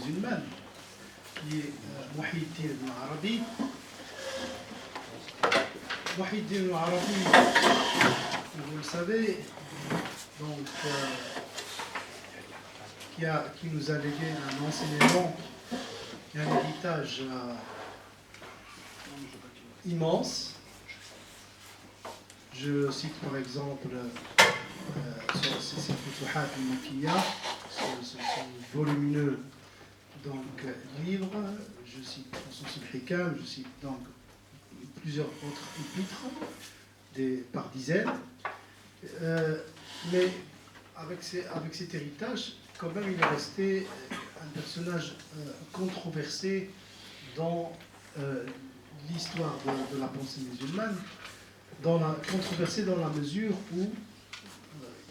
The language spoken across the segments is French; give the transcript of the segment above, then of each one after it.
musulmane, qui est Muhyiddin ibn Arabi. Muhyiddin ibn Arabi, vous le savez, donc, qui nous a légué un enseignement et un héritage immense. Je cite par exemple ces Futuhat al-Makkiya, ce volumineux donc, livre. Je cite Nusus al-Hikam, je cite donc plusieurs autres épîtres, par dizaines. Mais avec cet héritage, quand même, il est resté un personnage controversé dans l'histoire de la pensée musulmane, controversé dans la mesure où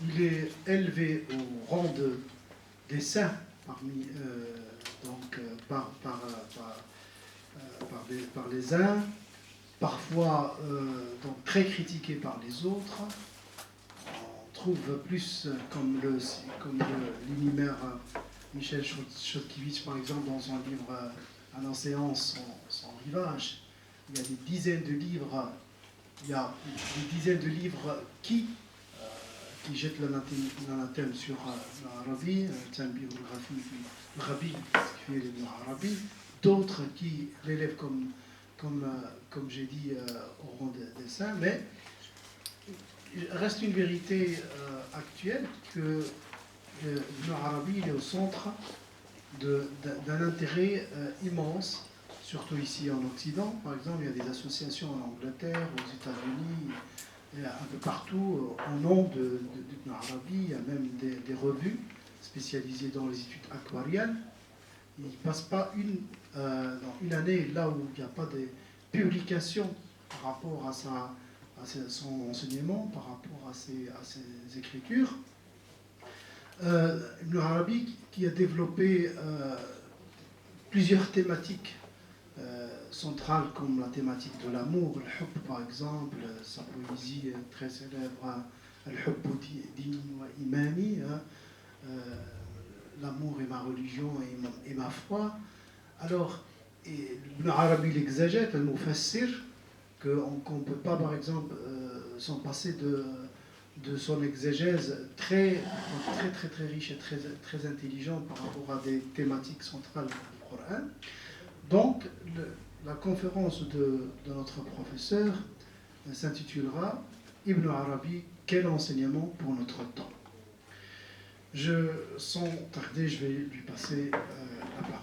il est élevé au rang des saints par les uns, parfois donc très critiqué par les autres. On trouve plus comme l'unimère Michel Chodkiewicz, par exemple, dans son livre Un océan sans rivage. Il y a des dizaines de livres. Il y a des dizaines de livres qui jettent l'anathème sur l'Arabi, Tanbih al-Ghabi, ce qui fait l'Arabi, d'autres qui l'élèvent comme j'ai dit, au rang des saints, mais il reste une vérité actuelle que l'Arabi est au centre d'un intérêt immense, surtout ici en Occident. Par exemple, il y a des associations en Angleterre, aux États-Unis, un peu partout, au nom d'Ibn Arabi. Il y a même des revues spécialisées dans les études aquariennes. Il ne passe pas une année là où il n'y a pas de publications par rapport à son enseignement, par rapport à ses écritures. Ibn Arabi qui a développé plusieurs thématiques centrales comme la thématique de l'amour, le hub par exemple, sa poésie très célèbre, al-hubbu dini wa imani, l'amour est ma religion et ma foi. Alors, Ibn Arabi l'exagète, al-mufassir, qu'on ne peut pas par exemple s'en passer de son exégèse très riche et très intelligente par rapport à des thématiques centrales du Coran. Donc, la conférence de notre professeur s'intitulera Ibn Arabi, quel enseignement pour notre temps? Sans tarder, je vais lui passer la parole.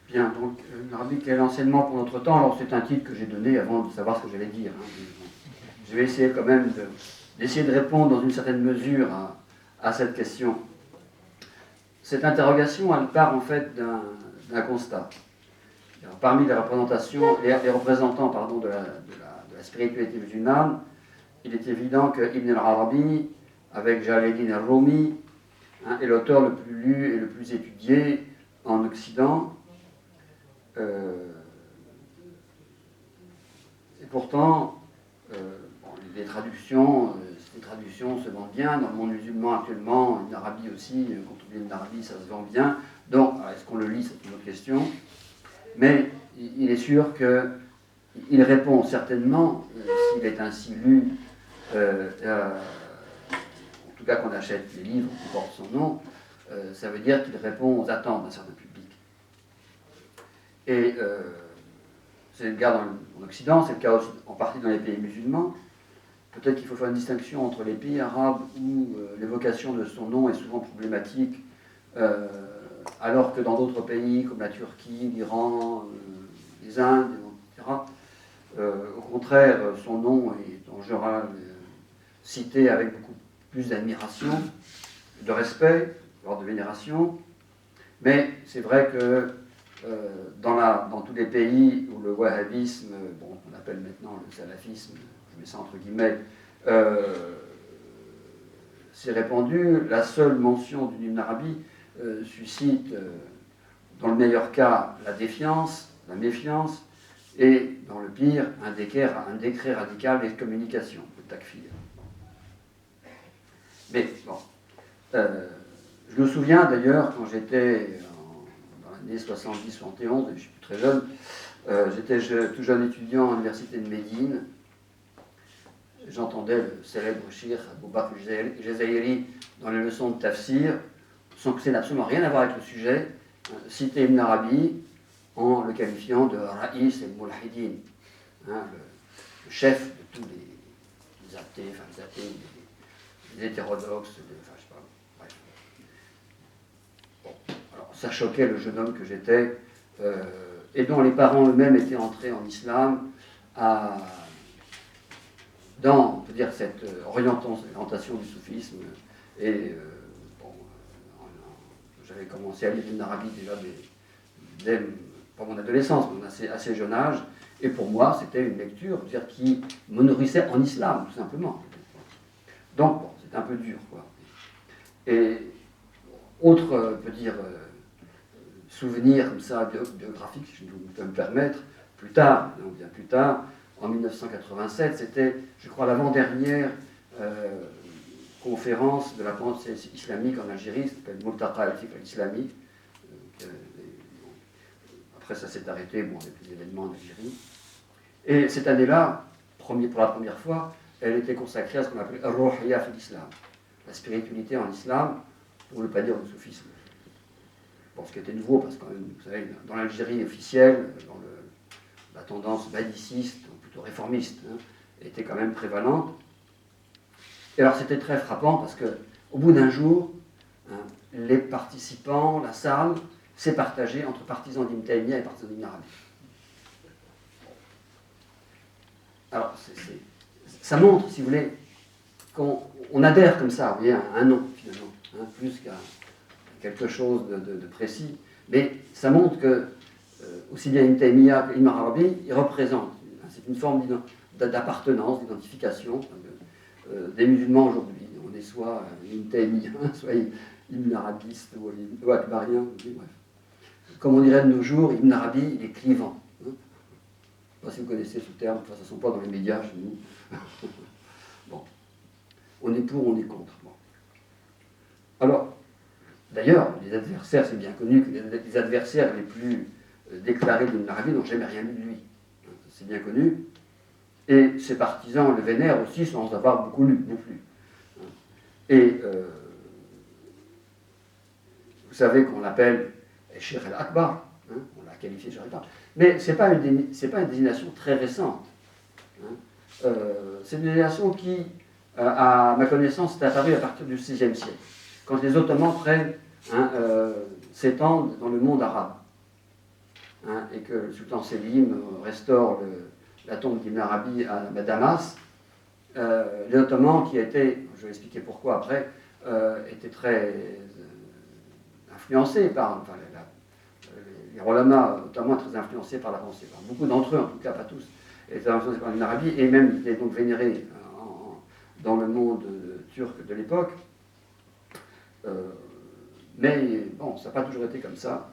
Bien, donc, Arabi, quel enseignement pour notre temps? Alors, c'est un titre que j'ai donné avant de savoir ce que j'allais dire. Je vais essayer quand même d'essayer de répondre dans une certaine mesure à cette question. Cette interrogation, elle part en fait d'un constat. Alors, parmi les représentants de la spiritualité musulmane, il est évident que Ibn al-Arabi, avec Jalaluddin al-Rumi, est l'auteur le plus lu et le plus étudié en Occident. Et pourtant, les traductions se vendent bien. Dans le monde musulman actuellement, en Arabie aussi, quand on lit en Arabie, ça se vend bien. Donc, est-ce qu'on le lit, c'est une autre question. Mais il est sûr qu'il répond certainement, s'il est ainsi lu, en tout cas qu'on achète les livres qui portent son nom, ça veut dire qu'il répond aux attentes d'un certain public. Et c'est le cas en Occident, c'est le cas aussi en partie dans les pays musulmans. Peut-être qu'il faut faire une distinction entre les pays arabes où l'évocation de son nom est souvent problématique, alors que dans d'autres pays comme la Turquie, l'Iran, les Indes, etc., au contraire, son nom est en général cité avec beaucoup plus d'admiration, de respect, voire de vénération. Mais c'est vrai que dans tous les pays où le wahhabisme, on appelle maintenant le salafisme, je mets ça entre guillemets, s'est répandu, la seule mention d'une Ibn Arabi suscite, dans le meilleur cas, la défiance, la méfiance, et dans le pire, un décret radical d'excommunication, le takfir. Mais bon, Je me souviens d'ailleurs, quand j'étais dans l'année 70-71, je suis plus très jeune, j'étais tout jeune étudiant à l'université de Médine. J'entendais le célèbre Cheikh Abou Bakr Jazairi dans les leçons de tafsir, sans que ça n'ait absolument rien à voir avec le sujet, citer Ibn Arabi en le qualifiant de Raïs el-Mulhidin, hein, le chef de tous les athées, enfin les athées, les hétérodoxes, enfin je sais pas, bref. Bon, alors ça choquait le jeune homme que j'étais, et dont les parents eux-mêmes étaient entrés en islam dans, on peut dire, cette orientation du soufisme. Et bon, j'avais commencé à lire Ibn Arabi déjà dès pas mon adolescence, mais assez jeune âge. Et pour moi, c'était une lecture qui me nourrissait en islam, tout simplement. Donc, bon, c'était un peu dur, quoi. Et autre, peut dire, souvenir comme ça, biographique, si je peux me permettre, plus tard, bien plus tard, en 1987, c'était, je crois, l'avant-dernière conférence de la pensée islamique en Algérie, qui s'appelle Multaqa al-Fiqh al-Islami. Après, ça s'est arrêté, bon, avec les événements en Algérie. Et cette année-là, pour la première fois, elle était consacrée à ce qu'on appelait Ar-Ruhiyya fi l'Islam, la spiritualité en islam, pour ne pas dire le soufisme. Bon, ce qui était nouveau, parce que, vous savez, dans l'Algérie officielle, la tendance badiciste, ou plutôt réformiste, était quand même prévalente. Et alors c'était très frappant, parce qu'au bout d'un jour, les participants, la salle, s'est partagée entre partisans d'Ibn Taymiyyah et partisans d'Ibn Arabi. Alors, ça montre, si vous voulez, qu'on adhère comme ça, vous voyez, à un nom, finalement, plus qu'à quelque chose de précis. Mais ça montre que, aussi bien Ibn Taymiyyah qu'Ibn Arabi, ils représentent, c'est une forme d'appartenance, d'identification des musulmans aujourd'hui. On est soit Ibn Taymiyyah, soit Ibn Arabiste ou Akbarien, bref. Comme on dirait de nos jours, Ibn Arabi, il est clivant. Je ne sais pas si vous connaissez ce terme, enfin, ça ne sont pas dans les médias chez nous. Bon. On est pour, on est contre. Bon. Alors, d'ailleurs, les adversaires, c'est bien connu que les adversaires les plus déclarés d'Ibn Arabi n'ont jamais rien lu de lui. C'est bien connu. Et ses partisans le vénèrent aussi sans avoir beaucoup lu non plus. Et vous savez qu'on l'appelle Cheikh al-Akbar, on l'a qualifié Cheikh al-Akbar. Mais ce n'est pas une désignation très récente. C'est une désignation qui, à ma connaissance, est apparue à partir du VIe siècle, quand les Ottomans s'étendent dans le monde arabe, et que le sultan Selim restaure la tombe d'Ibn Arabi à Damas. Les Ottomans, qui étaient, je vais expliquer pourquoi après, étaient très influencés par, enfin, les ulama ottomans très influencés par la pensée. Enfin, beaucoup d'entre eux, en tout cas pas tous, étaient influencés par Ibn Arabi, et même étaient donc vénérés dans le monde turc de l'époque. Mais bon, ça n'a pas toujours été comme ça.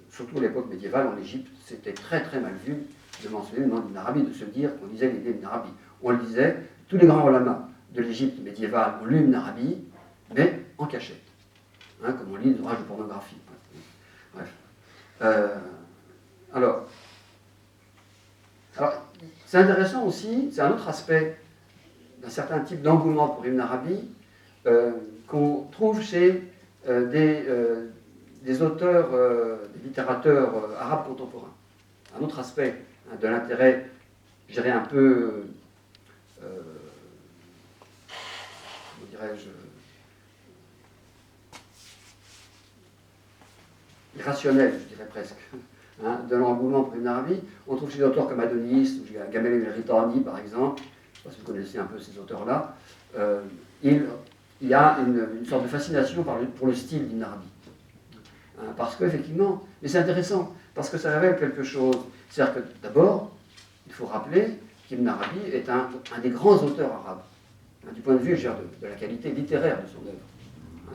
Surtout à l'époque médiévale, en Égypte, c'était très très mal vu de mentionner le nom d'Ibn Arabi, de se dire qu'on lisait l'idée d'Ibn Arabi. On le disait, tous les grands ulama de l'Égypte médiévale ont lu Ibn Arabi, mais en cachette. Comme on lit des ouvrages de pornographie. Bref. Alors, c'est intéressant aussi, c'est un autre aspect d'un certain type d'engouement pour Ibn Arabi qu'on trouve chez des auteurs, des littérateurs arabes contemporains. Un autre aspect de l'intérêt, je dirais un peu, comment dirais-je, irrationnel, je dirais presque, de l'engouement pour Ibn Arabi. On trouve chez des auteurs comme Adonis, ou Gamel el-Ritani par exemple, je ne sais pas si vous connaissez un peu ces auteurs-là, il y a une sorte de fascination pour le style d'Ibn Arabi. Parce qu'effectivement, mais c'est intéressant, parce que ça révèle quelque chose. C'est-à-dire que d'abord, il faut rappeler qu'Ibn Arabi est un des grands auteurs arabes, du point de vue de la qualité littéraire de son œuvre.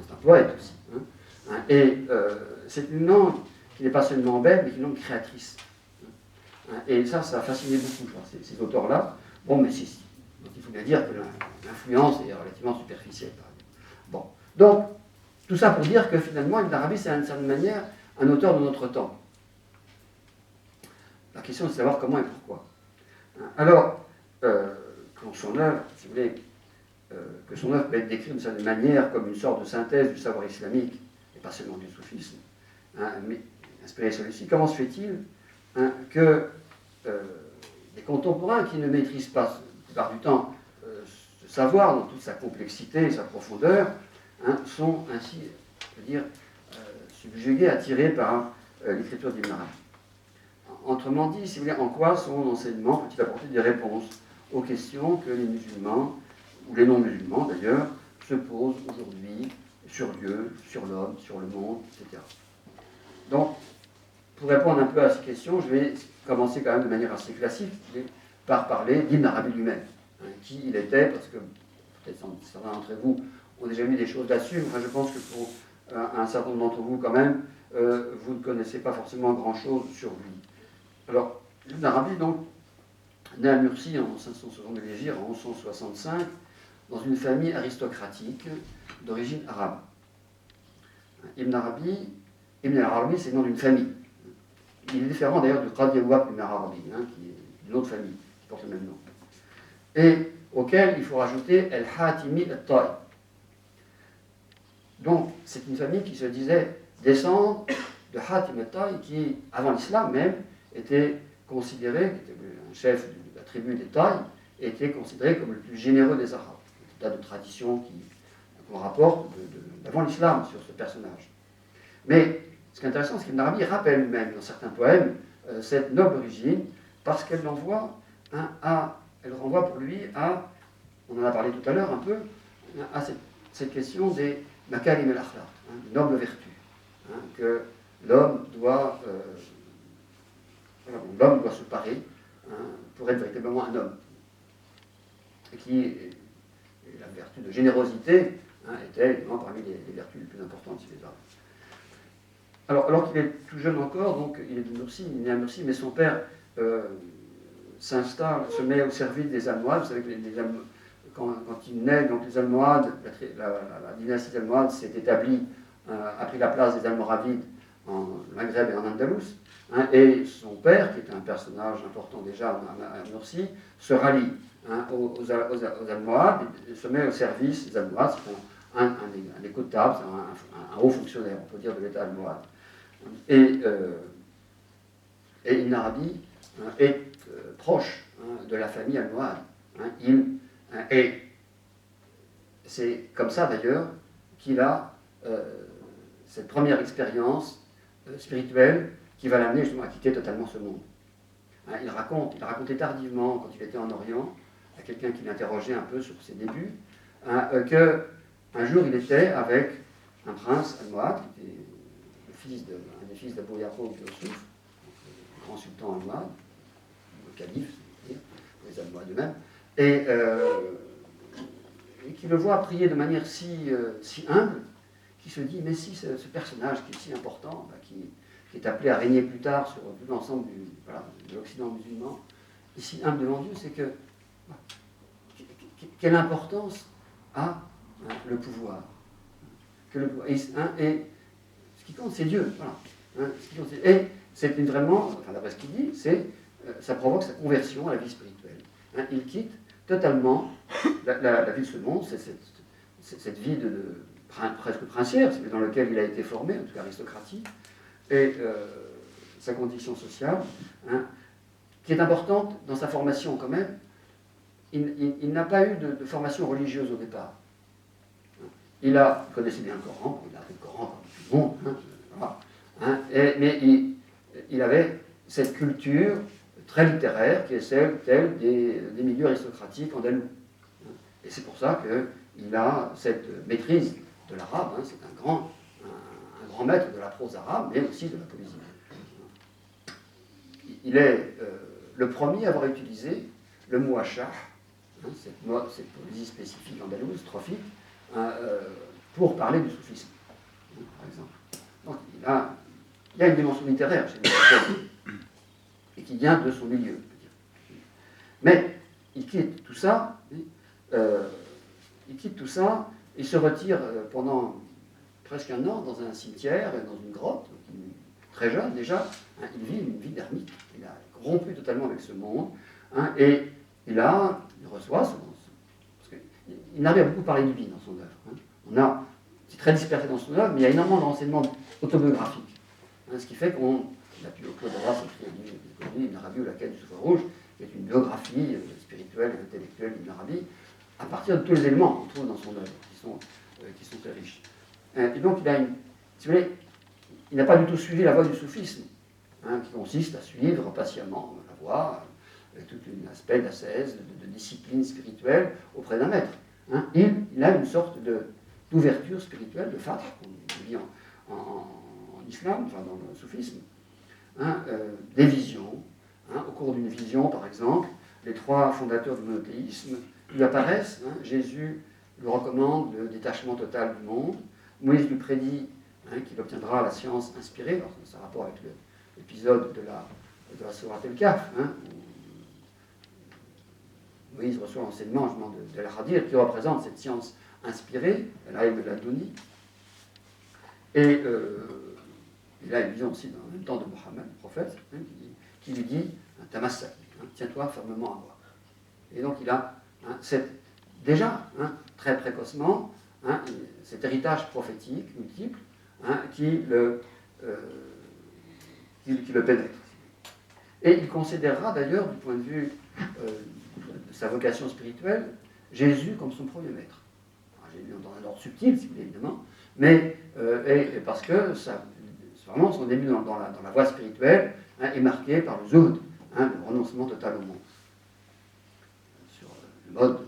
C'est un poète aussi. Et c'est une langue qui n'est pas seulement belle, mais qui est une langue créatrice. Et ça a fasciné beaucoup, je crois, ces auteurs-là. Bon, mais donc il faut bien dire que l'influence est relativement superficielle, par exemple. Bon. Donc, tout ça pour dire que finalement, Ibn Arabi, c'est d'une certaine manière un auteur de notre temps. La question est de savoir comment et pourquoi. Alors, que son œuvre, si vous voulez, que son œuvre peut être décrite d'une certaine manière comme une sorte de synthèse du savoir islamique, et pas seulement du soufisme, mais inspiré celui-ci, comment se fait-il que des contemporains qui ne maîtrisent pas, la plupart du temps, ce savoir dans toute sa complexité et sa profondeur, sont ainsi, je veux dire, subjugués, attirés par l'écriture d'Ibn Arabi. Autrement dit, si vous voulez, en quoi son enseignement peut-il apporter des réponses aux questions que les musulmans, ou les non-musulmans d'ailleurs, se posent aujourd'hui sur Dieu, sur l'homme, sur le monde, etc. Donc, pour répondre un peu à ces questions, je vais commencer quand même de manière assez classique par parler d'Ibn Arabi lui-même. Qui il était, parce que peut-être certains d'entre vous ont déjà mis des choses là-dessus. Enfin, je pense que pour un certain nombre d'entre vous, quand même, vous ne connaissez pas forcément grand-chose sur lui. Alors, Ibn Arabi, donc, né à Murcie en 560 de l'Hégire, en 1165, dans une famille aristocratique d'origine arabe. Ibn Arabi, c'est le nom d'une famille. Il est différent d'ailleurs du Qadi Wahb Ibn Arabi, qui est d'une autre famille, qui porte le même nom. Et auquel il faut rajouter El-Hatimi al-Ta'i. Donc, c'est une famille qui se disait descendre de Hatim al-Ta'i, qui, avant l'islam même, était considéré, qui était un chef de la tribu des Taï, était considéré comme le plus généreux des Arabes. Un tas de traditions qu'on rapporte d'avant l'islam sur ce personnage. Mais ce qui est intéressant, c'est qu'Ibn Arabi rappelle lui-même dans certains poèmes cette noble origine, parce qu'elle l'envoie elle renvoie pour lui à, on en a parlé tout à l'heure un peu, à cette question des makarim al-akhlaq, des nobles vertus, que l'homme doit se parer pour être véritablement un homme. Et qui, la vertu de générosité était évidemment parmi les vertus les plus importantes chez les Arabes. Alors qu'il est tout jeune encore, donc il est de Murcie, il est né à Murcie, mais son père se met au service des Almohades. Vous savez que quand il naît, donc les Almohades, la dynastie almohade s'est établie, a pris la place des Almoravides en Maghreb et en Andalous, et son père, qui est un personnage important déjà à Murcie, se rallie aux Almohades et se met au service des Almohades. C'est un des cotables, un haut fonctionnaire, on peut dire, de l'État almohade. Et Ibn Arabi est proche de la famille almohade. Et c'est comme ça d'ailleurs qu'il a cette première expérience spirituelle qui va l'amener justement à quitter totalement ce monde. Il racontait tardivement, quand il était en Orient, à quelqu'un qui l'interrogeait un peu sur ses débuts, qu'un jour il était avec un prince almohade, qui était un des fils d'Abou Yaqub Yusuf, le grand sultan almohade, le calife, c'est-à-dire, les Almohades eux-mêmes, et qui le voit prier de manière si humble, qui se dit, mais si ce personnage qui est si important, qui est appelé à régner plus tard sur tout l'ensemble de l'Occident musulman, est si humble devant Dieu, c'est que quelle importance a le pouvoir, et ce qui compte, c'est Dieu. Voilà. Et c'est vraiment, d'après ce qu'il dit, ça provoque sa conversion à la vie spirituelle. Il quitte totalement la vie de ce monde, cette vie presque princière, c'est dans laquelle il a été formé, en tout cas aristocratique, et sa condition sociale, qui est importante dans sa formation quand même. Il n'a pas eu de formation religieuse au départ. Il connaissait bien le Coran, il a appris le Coran comme tout le monde, mais il avait cette culture très littéraire qui est telle des milieux aristocratiques andalous. Et c'est pour ça qu'il a cette maîtrise de l'arabe, c'est un grand maître de la prose arabe, mais aussi de la poésie. Il est le premier à avoir utilisé le muashah, cette poésie spécifique andalouse, strophique, pour parler du soufisme, par exemple. Donc il y a une dimension littéraire chez lui, et qui vient de son milieu. Mais il quitte tout ça, il se retire pendant presque un an dans un cimetière, dans une grotte, très jeune déjà. Hein, il vit une vie d'ermite, il a rompu totalement avec ce monde, hein, et il reçoit, parce qu'il n'arrive à beaucoup parler de vie dans son œuvre. Hein. C'est très dispersé dans son œuvre, mais il y a énormément de renseignements autobiographiques. Hein, ce qui fait qu'on a pu, Claude Arras écrit un livre, Ibn Arabi ou la quête du soufre rouge, qui est une biographie spirituelle et intellectuelle d'Ibn Arabi, à partir de tous les éléments qu'on trouve dans son œuvre, qui sont très riches. Et donc, si vous voulez, il n'a pas du tout suivi la voie du soufisme, hein, qui consiste à suivre patiemment la voie, avec tout un aspect d'ascèse, de discipline spirituelle auprès d'un maître. Hein. Il a une sorte d'ouverture spirituelle, de fath, qu'on dit en islam, enfin dans le soufisme, hein, des visions. Hein, au cours d'une vision, par exemple, les trois fondateurs du monothéisme lui apparaissent. Hein, Jésus lui recommande le détachement total du monde. Moïse lui prédit qu'il obtiendra la science inspirée. Alors, ça a rapport avec l'épisode de la Sourate El-Kahf, hein, où Moïse reçoit l'enseignement de la Hadir qui représente cette science inspirée, l'Aïm al-Adouni. Et il a une vision aussi en même temps de Mohammed, le prophète, hein, qui lui dit Tamassal, hein, tiens-toi fermement à moi. Et donc il a déjà, très précocement, cet héritage prophétique multiple qui le pénètre. Et il considérera d'ailleurs, du point de vue de sa vocation spirituelle, Jésus comme son premier maître. Alors, Jésus dans un ordre subtil, si vous voulez, évidemment, mais et parce que vraiment son début dans la voie spirituelle est marqué par le zuhd, le renoncement total au monde. Sur le mode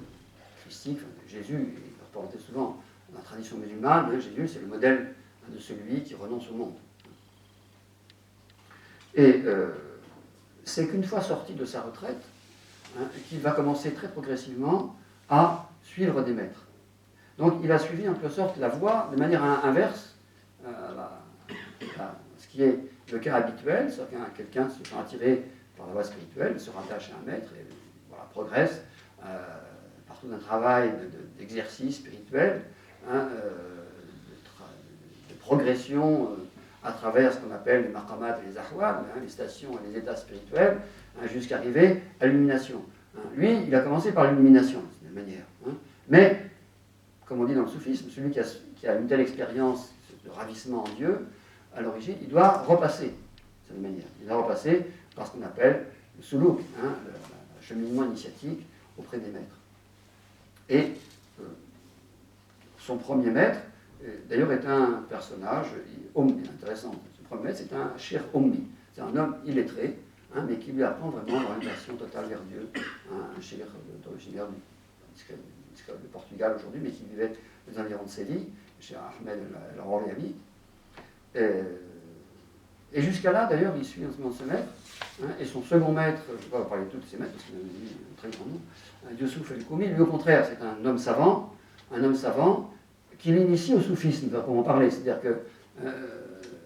christique, Jésus est représenté souvent dans la tradition musulmane, Jésus c'est le modèle de celui qui renonce au monde. Et c'est qu'une fois sorti de sa retraite, qu'il va commencer très progressivement à suivre des maîtres. Donc il a suivi en quelque sorte la voie de manière inverse ce qui est le cas habituel, c'est-à-dire que quelqu'un se fait attirer par la voie spirituelle, se rattache à un maître et voilà, progresse par tout un travail d'exercice spirituel, de progression à travers ce qu'on appelle les maqamat et les ahwal, les stations et les états spirituels, jusqu'à arriver à l'illumination. Lui, il a commencé par l'illumination, d'une manière. Mais, comme on dit dans le soufisme, celui qui a une telle expérience de ravissement en Dieu, à l'origine, il doit repasser de cette manière. Il doit repasser par ce qu'on appelle le suluk, le cheminement initiatique auprès des maîtres. Et son premier maître, d'ailleurs, est un personnage intéressant. Son premier maître, c'est un shir ommi. C'est un homme illettré, mais qui lui apprend vraiment l'orientation totale vers Dieu. Un shir originaire du Portugal aujourd'hui, mais qui vivait aux environs de Séville, chez Ahmed el-Roriabi. Et jusqu'à là, d'ailleurs, il suit en ce moment ce maître, et son second maître, je ne vais pas vous parler de tous ses maîtres, parce qu'il en a dit un très grand nom, Youssouf el-Koumi, lui au contraire, c'est un homme savant qui l'initie au soufisme, pour en parler. C'est-à-dire que,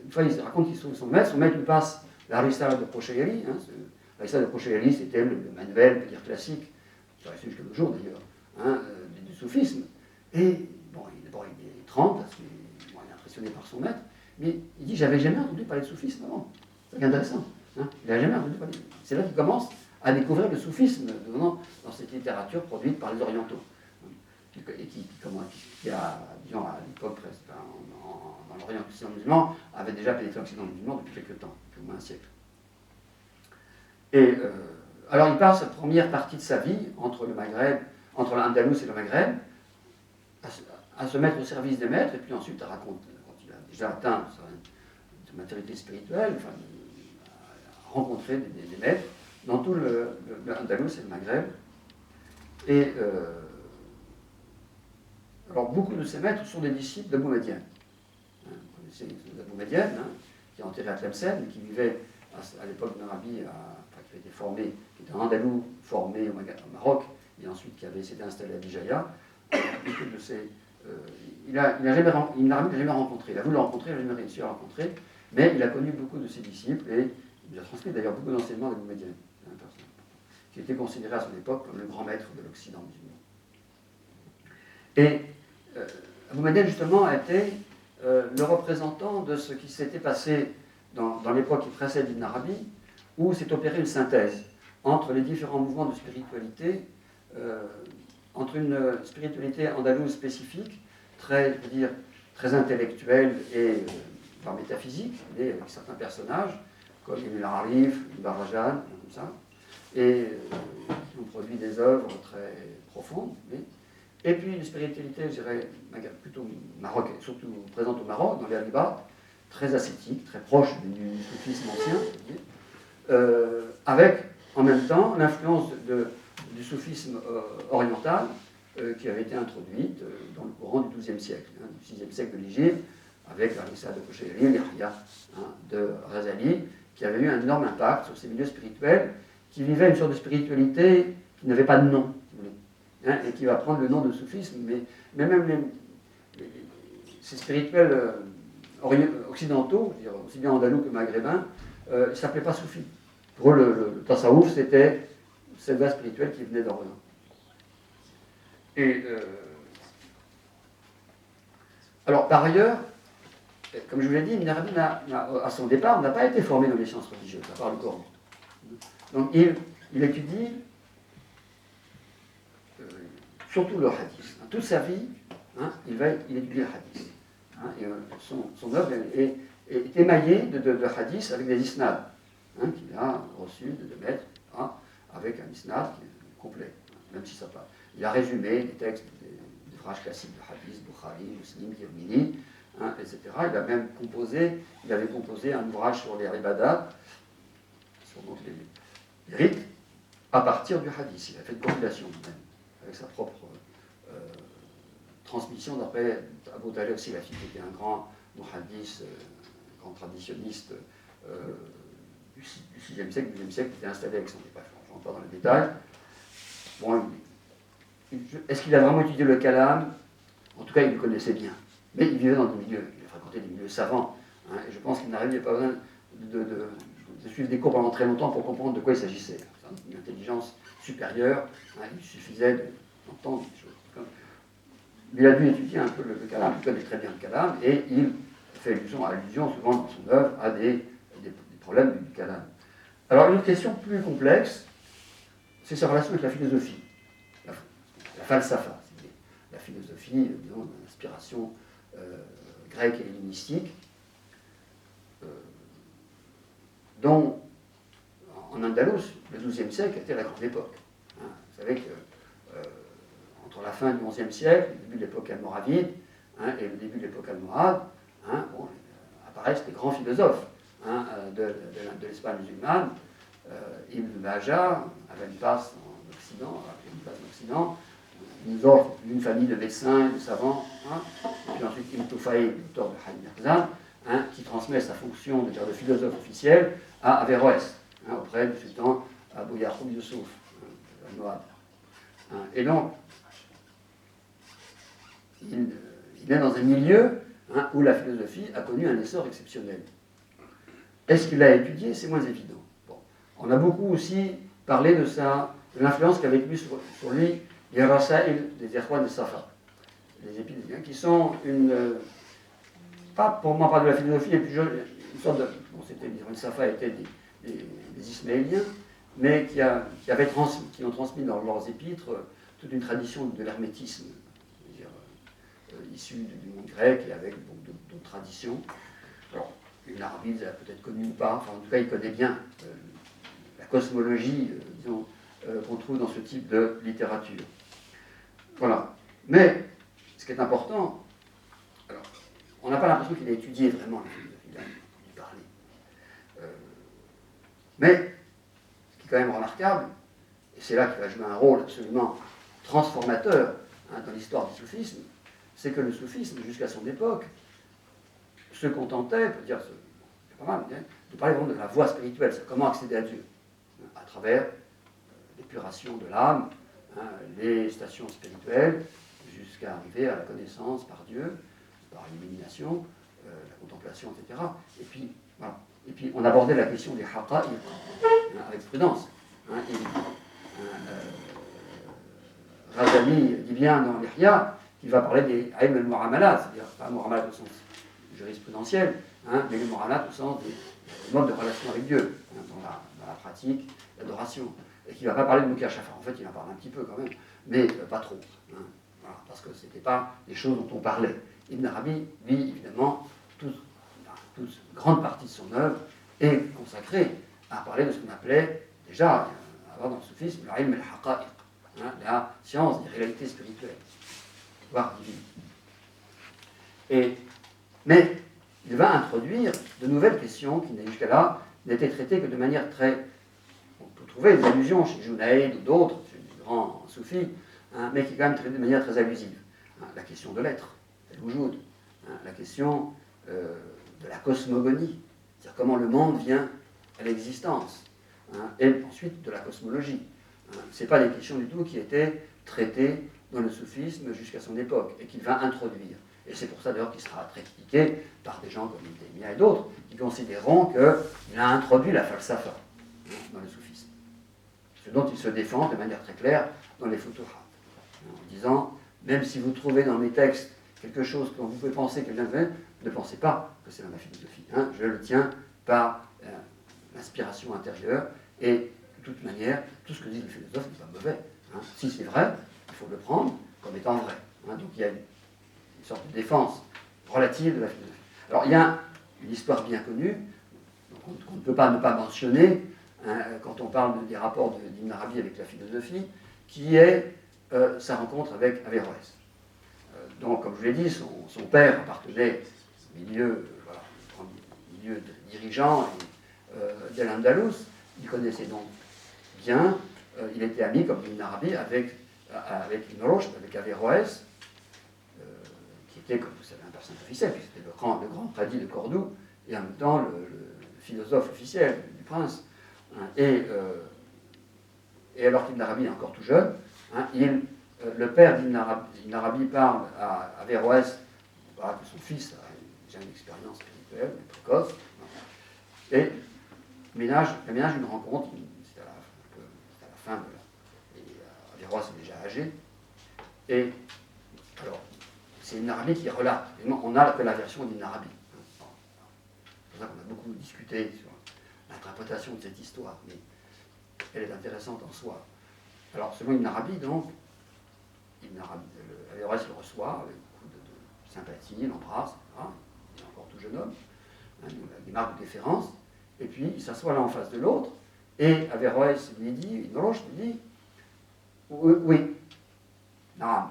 une fois, il raconte qu'il trouve son maître lui passe la Risale de Prochayali. La Risale de Prochayali, c'était le manuel, on peut dire classique, qui resté jusqu'à nos jours d'ailleurs, du soufisme. Et bon, d'abord, il tremble, parce qu'il est impressionné par son maître. Mais il dit, j'avais jamais entendu parler de soufisme avant. C'est intéressant. Il n'a jamais entendu parler. C'est là qu'il commence à découvrir le soufisme dans cette littérature produite par les orientaux. Et qui a, disons, à l'époque, dans l'Orient musulman, avait déjà pénétré l'Occident musulman depuis quelques temps, depuis au moins un siècle. Et alors il passe la première partie de sa vie entre l'Andalous et le Maghreb, à se mettre au service des maîtres, et puis ensuite à raconter. Il a déjà atteint sa maturité spirituelle, à rencontrer des maîtres dans tout l'Andalous et le Maghreb. Et alors beaucoup de ces maîtres sont des disciples d'Abou Madian. Vous connaissez Abou Madian, qui est enterré à Tlemcen, mais qui vivait à l'époque d'Arabi, qui était formé, qui était un Andalou formé au Maroc, et ensuite qui s'était installé à Bijaya. Beaucoup de ces il n'a jamais rencontré. Il a voulu le rencontrer, il n'a jamais réussi à le rencontrer, mais il a connu beaucoup de ses disciples et il a transmis d'ailleurs beaucoup d'enseignements d'Abou Madian, qui était considéré à son époque comme le grand maître de l'Occident musulman. Et Abou Madel, justement, était le représentant de ce qui s'était passé dans l'époque qui précède Ibn Arabi, où s'est opérée une synthèse entre les différents mouvements de spiritualité, entre une spiritualité andalouse spécifique, très, je veux dire, très intellectuelle et métaphysique, et avec certains personnages, comme Ibn al-Arif, Ibn Barajan, comme ça, et qui ont produit des œuvres très profondes. Et puis une spiritualité, je dirais, plutôt marocaine, surtout présente au Maroc, dans les Alibas, très ascétique, très proche du soufisme ancien, avec en même temps l'influence du soufisme oriental qui avait été introduite dans le courant du XIIe siècle, du VIe siècle de l'Égypte, avec l'Arissa de Kouchéri, l'Ihya de Razali, qui avait eu un énorme impact sur ces milieux spirituels, qui vivaient une sorte de spiritualité qui n'avait pas de nom, si vous voulez, et qui va prendre le nom de soufisme, mais même ces spirituels occidentaux, je veux dire, aussi bien andalous que maghrébins, ils ne s'appelaient pas soufis. Pour eux, le tasawwuf, c'était cette voie spirituelle qui venait d'Orient. Et alors, par ailleurs, comme je vous l'ai dit, Ibn Arabi, à son départ, n'a pas été formé dans les sciences religieuses, à part le Coran. Donc, il étudie surtout le hadith. Toute sa vie, il étudie le hadith. Et son œuvre est émaillée de hadiths avec des isnads qu'il a reçus de maîtres, avec un isnad complet, même si ça pas. Il a résumé des textes, des phrases classiques de hadith, Bukhari, Muslim, Tirmidhi, etc. Il avait composé un ouvrage sur les ibadat, sur donc les rites, à partir du hadith. Il a fait une compilation même, avec sa propre transmission d'après Abu Talib aussi, qui était un grand muhaddis, grand traditionniste du 6e siècle, du 2e siècle, qui était installé avec son départ. Je ne rentre pas dans les détails. Bon, est-ce qu'il a vraiment étudié le kalam? En tout cas, il le connaissait bien. Mais il vivait dans des milieux, il a fréquenté des milieux savants. Et je pense qu'il n'arrivait pas besoin de suivre des cours pendant très longtemps pour comprendre de quoi il s'agissait. Une intelligence supérieure, il suffisait d'entendre des choses. Il a dû étudier un peu le kalam, il connaît très bien le kalam, et il fait allusion souvent dans son œuvre à des problèmes du kalam. Alors, une autre question plus complexe, c'est sa relation avec la philosophie, la falsafa, la philosophie, disons, d'inspiration grecque et hellénistique, dont, en Andalous, le XIIe siècle était la grande époque. Vous savez que entre la fin du XIe siècle, le début de l'époque almoravide, et le début de l'époque almohade, apparaissent des grands philosophes de l'Espagne musulmane, Ibn Bajjah, Avenpas en Occident, une famille de médecins et de savants, et puis ensuite Ibn Tufail, l'auteur de Haïm Mirzan, qui transmet sa fonction de philosophe officiel à Averroès, auprès du sultan Abou Yacoub Youssouf, almohade. Et donc, il est dans un milieu où la philosophie a connu un essor exceptionnel. Est-ce qu'il l'a étudié? C'est moins évident. Bon. On a beaucoup aussi parlé de l'influence qu'avait eu sur lui les Rasaïl des Ikhwan de Safa, les épîtres, qui sont pas de la philosophie, et puis une sorte de. Bon, les Safa étaient des Ismaéliens, mais qui ont transmis dans leurs épîtres toute une tradition de l'hermétisme, issue du monde grec et avec d'autres traditions. Alors, Ibn Arabi l'a peut-être connu ou pas, en tout cas, il connaît bien la cosmologie, qu'on trouve dans ce type de littérature. Voilà. Mais, ce qui est important, alors, on n'a pas l'impression qu'il a étudié vraiment la philosophie, il a entendu parler. Mais, ce qui est quand même remarquable, et c'est là qu'il va jouer un rôle absolument transformateur dans l'histoire du soufisme, c'est que le soufisme, jusqu'à son époque, se contentait, c'est pas mal, de parler vraiment de la voie spirituelle, c'est comment accéder à Dieu, à travers l'épuration de l'âme, les stations spirituelles, jusqu'à arriver à la connaissance par Dieu, par l'illumination, la contemplation, etc. Et puis, voilà. Et puis, on abordait la question des haqa'iq avec prudence. Razali dit bien dans l'Ihya qui va parler des ilm al-mu'amalat, c'est-à-dire pas mu'amalat au sens jurisprudentiel, hein, mais le mu'amalat au sens des modes de relation avec Dieu, hein, dans la pratique, l'adoration. Et qui ne va pas parler de Mukashafa. En fait, il en parle un petit peu quand même, mais pas trop. Hein, voilà, parce que ce n'était pas des choses dont on parlait. Ibn Arabi, lui, évidemment, toute une grande partie de son œuvre est consacrée à parler de ce qu'on appelait déjà, avant dans le soufisme, l'ilm al-haqa'iq, hein, la science des réalités spirituelles, voire divines. Mais il va introduire de nouvelles questions qui jusqu'à là n'étaient traitées que de manière très... On peut trouver des allusions chez Junayd ou d'autres, chez les grands soufis, hein, mais qui est quand même traitée de manière très allusive. Hein, la question de l'être, le wujud, hein, la question de la cosmogonie, c'est-à-dire comment le monde vient à l'existence, hein, et ensuite de la cosmologie. Hein, ce n'est pas des questions du tout qui étaient traitées dans le soufisme jusqu'à son époque, et qu'il va introduire. Et c'est pour ça d'ailleurs qu'il sera très critiqué par des gens comme Ibn Taymiyyah et d'autres, qui considéreront qu'il a introduit la falsafa dans le soufisme. Ce dont il se défend de manière très claire dans les Futuhat, en disant, même si vous trouvez dans mes textes quelque chose dont vous pouvez penser que vient de venir, ne pensez pas que c'est dans ma philosophie. Hein, je le tiens par l'inspiration intérieure, et de toute manière, tout ce que disent les philosophes n'est pas mauvais. Hein. Si c'est vrai, il faut le prendre comme étant vrai. Hein. Donc il y a une sorte de défense relative de la philosophie. Alors il y a une histoire bien connue, qu'on ne peut pas ne pas mentionner, hein, quand on parle des rapports d'Ibn Arabi avec la philosophie, qui est sa rencontre avec Averroès. Donc, comme je l'ai dit, son père appartenait au milieu, milieu dirigeant d'Al-Andalus. Il connaissait donc bien, il était ami, comme Ibn Arabi, avec Ibn Rushd, avec Averroès, qui était, comme vous savez, un personnage officiel, puisque c'était le grand cadi de Cordoue, et en même temps le philosophe officiel du prince. Hein, et alors qu'Ibn Arabi est encore tout jeune, hein, le père d'Ibn Arabi parle à Averroès que son fils a déjà une expérience spirituelle, précoce, et ménage une rencontre, c'était à la fin et Averroès est déjà âgé, et alors c'est Ibn Arabi qui relate, on n'a que la version d'Ibn Arabi. C'est pour ça qu'on a beaucoup discuté sur l'interprétation de cette histoire, mais elle est intéressante en soi. Alors selon Ibn Arabi, donc, Averroès le reçoit avec beaucoup de sympathie, l'embrasse, hein, il est encore tout jeune homme, hein, des marques de déférence, et puis il s'assoit l'un en face de l'autre, et Averroès lui dit, Ibn Rushd lui dit, oui, Naam.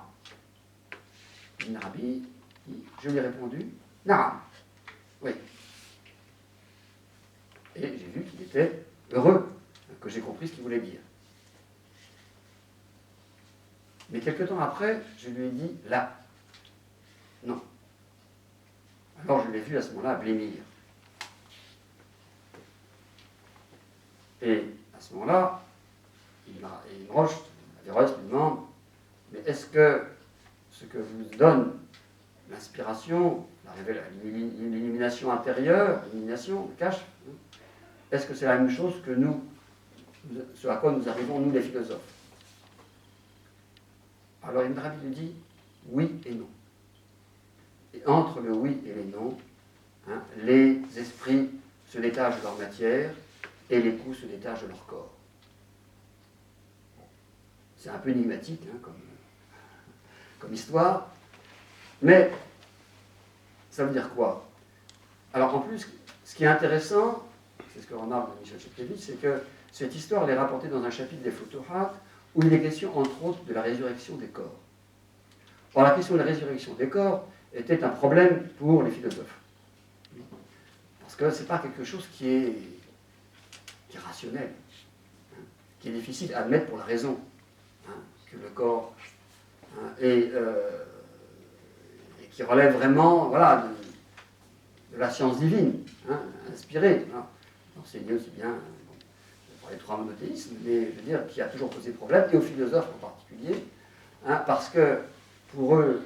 Ibn Arabi dit, je lui ai répondu, Naam, oui. Et j'ai vu qu'il était heureux, que j'ai compris ce qu'il voulait dire. Mais quelque temps après, je lui ai dit là. Non. Alors je l'ai vu à ce moment-là blêmir. Et à ce moment-là, Averroès me demande, mais est-ce que ce que vous donne l'inspiration, l'illumination intérieure, l'illumination, le cache, est-ce que c'est la même chose que nous, ce à quoi nous arrivons, nous les philosophes? Alors Ibn Arabi lui dit oui et non. Et entre le oui et les non, hein, les esprits se détachent de leur matière et les coups se détachent de leur corps. C'est un peu énigmatique hein, comme histoire, mais ça veut dire quoi? Alors en plus, ce qui est intéressant, c'est ce que remarque Michel Chepkevich, c'est que cette histoire est rapportée dans un chapitre des Futuhat où il est question, entre autres, de la résurrection des corps. Or, la question de la résurrection des corps était un problème pour les philosophes. Parce que ce n'est pas quelque chose qui est rationnel, hein, qui est difficile à admettre pour la raison, hein, que le corps, hein, et qui relève vraiment voilà, de la science divine, hein, inspirée. Hein. Enseigné aussi bien pour les trois monothéismes, mais je veux dire, qui a toujours posé problème, et aux philosophes en particulier, hein, parce que pour eux,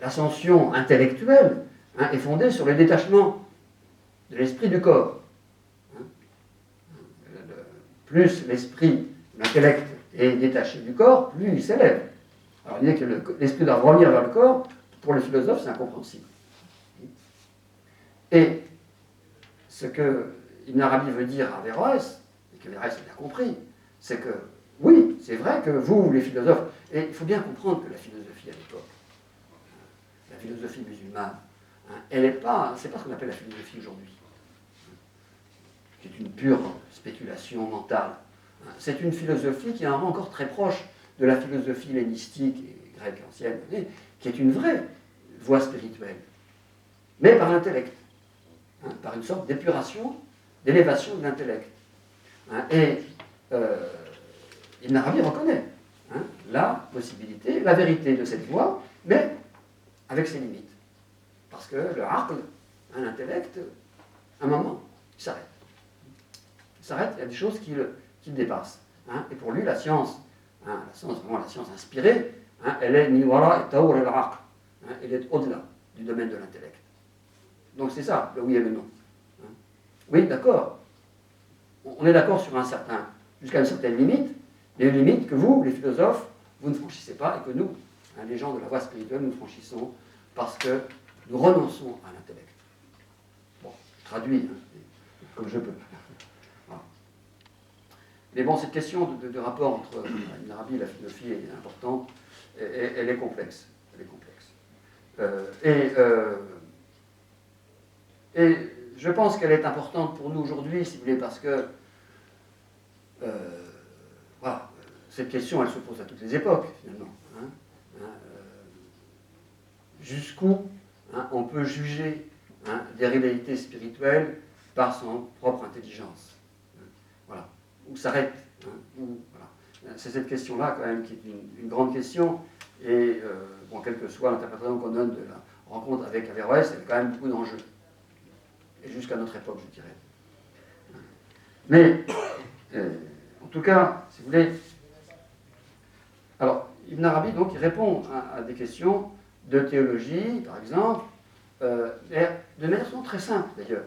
l'ascension intellectuelle hein, est fondée sur le détachement de l'esprit du corps. Hein. Plus l'esprit, l'intellect est détaché du corps, plus il s'élève. Alors l'idée que l'esprit doit revenir vers le corps, pour les philosophes, c'est incompréhensible. Et ce que Ibn Arabi veut dire à Averroès, et que Averroès a bien compris, c'est que, oui, c'est vrai que vous, les philosophes, et il faut bien comprendre que la philosophie à l'époque, la philosophie musulmane, elle n'est pas, c'est pas ce qu'on appelle la philosophie aujourd'hui, qui est une pure spéculation mentale. C'est une philosophie qui est un rang encore très proche de la philosophie hellénistique et grecque ancienne, qui est une vraie voie spirituelle, mais par l'intellect, par une sorte d'épuration, d'élévation de l'intellect. Et Ibn Arabi reconnaît la possibilité, la vérité de cette voie, mais avec ses limites. Parce que le aql, l'intellect, à un moment, il s'arrête. Il s'arrête, il y a des choses qui le dépassent. Et pour lui, la science, vraiment la science inspirée, elle est niwara et taour el-aql. Elle est au-delà du domaine de l'intellect. Donc c'est ça, le oui et le non. Oui, d'accord. On est d'accord sur jusqu'à une certaine limite, mais une limite que vous, les philosophes, vous ne franchissez pas et que nous, les gens de la voie spirituelle, nous franchissons parce que nous renonçons à l'intellect. Bon, je traduis comme je peux. Voilà. Mais bon, cette question de rapport entre Ibn Arabi et la philosophie est importante, et elle est complexe. Elle est complexe. Et je pense qu'elle est importante pour nous aujourd'hui, si vous voulez, parce que voilà, cette question, elle se pose à toutes les époques, finalement. Jusqu'où on peut juger des réalités spirituelles par son propre intelligence. Voilà. Où s'arrête voilà. C'est cette question-là, quand même, qui est une grande question. Et, bon, quelle que soit l'interprétation qu'on donne de la rencontre avec Averroès, il y a quand même beaucoup d'enjeux. Et jusqu'à notre époque, je dirais. Mais, en tout cas, si vous voulez... Alors, Ibn Arabi, donc, il répond à des questions de théologie, par exemple, de manière souvent très simple, d'ailleurs.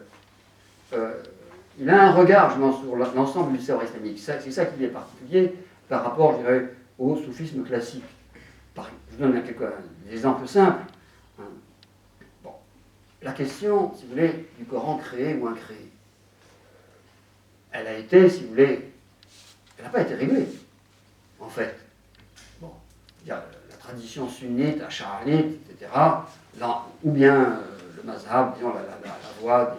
Il a un regard, sur l'ensemble du savoir islamique. C'est ça qui est particulier par rapport, je dirais, au soufisme classique. Je vous donne quelques exemples simples. Bon. La question, si vous voulez, du Coran créé ou incréé, elle a été, si vous voulez, elle n'a pas été réglée, en fait. Bon, il y a la tradition sunnite, ash'arite, etc., ou bien le mazhab, disons, la voie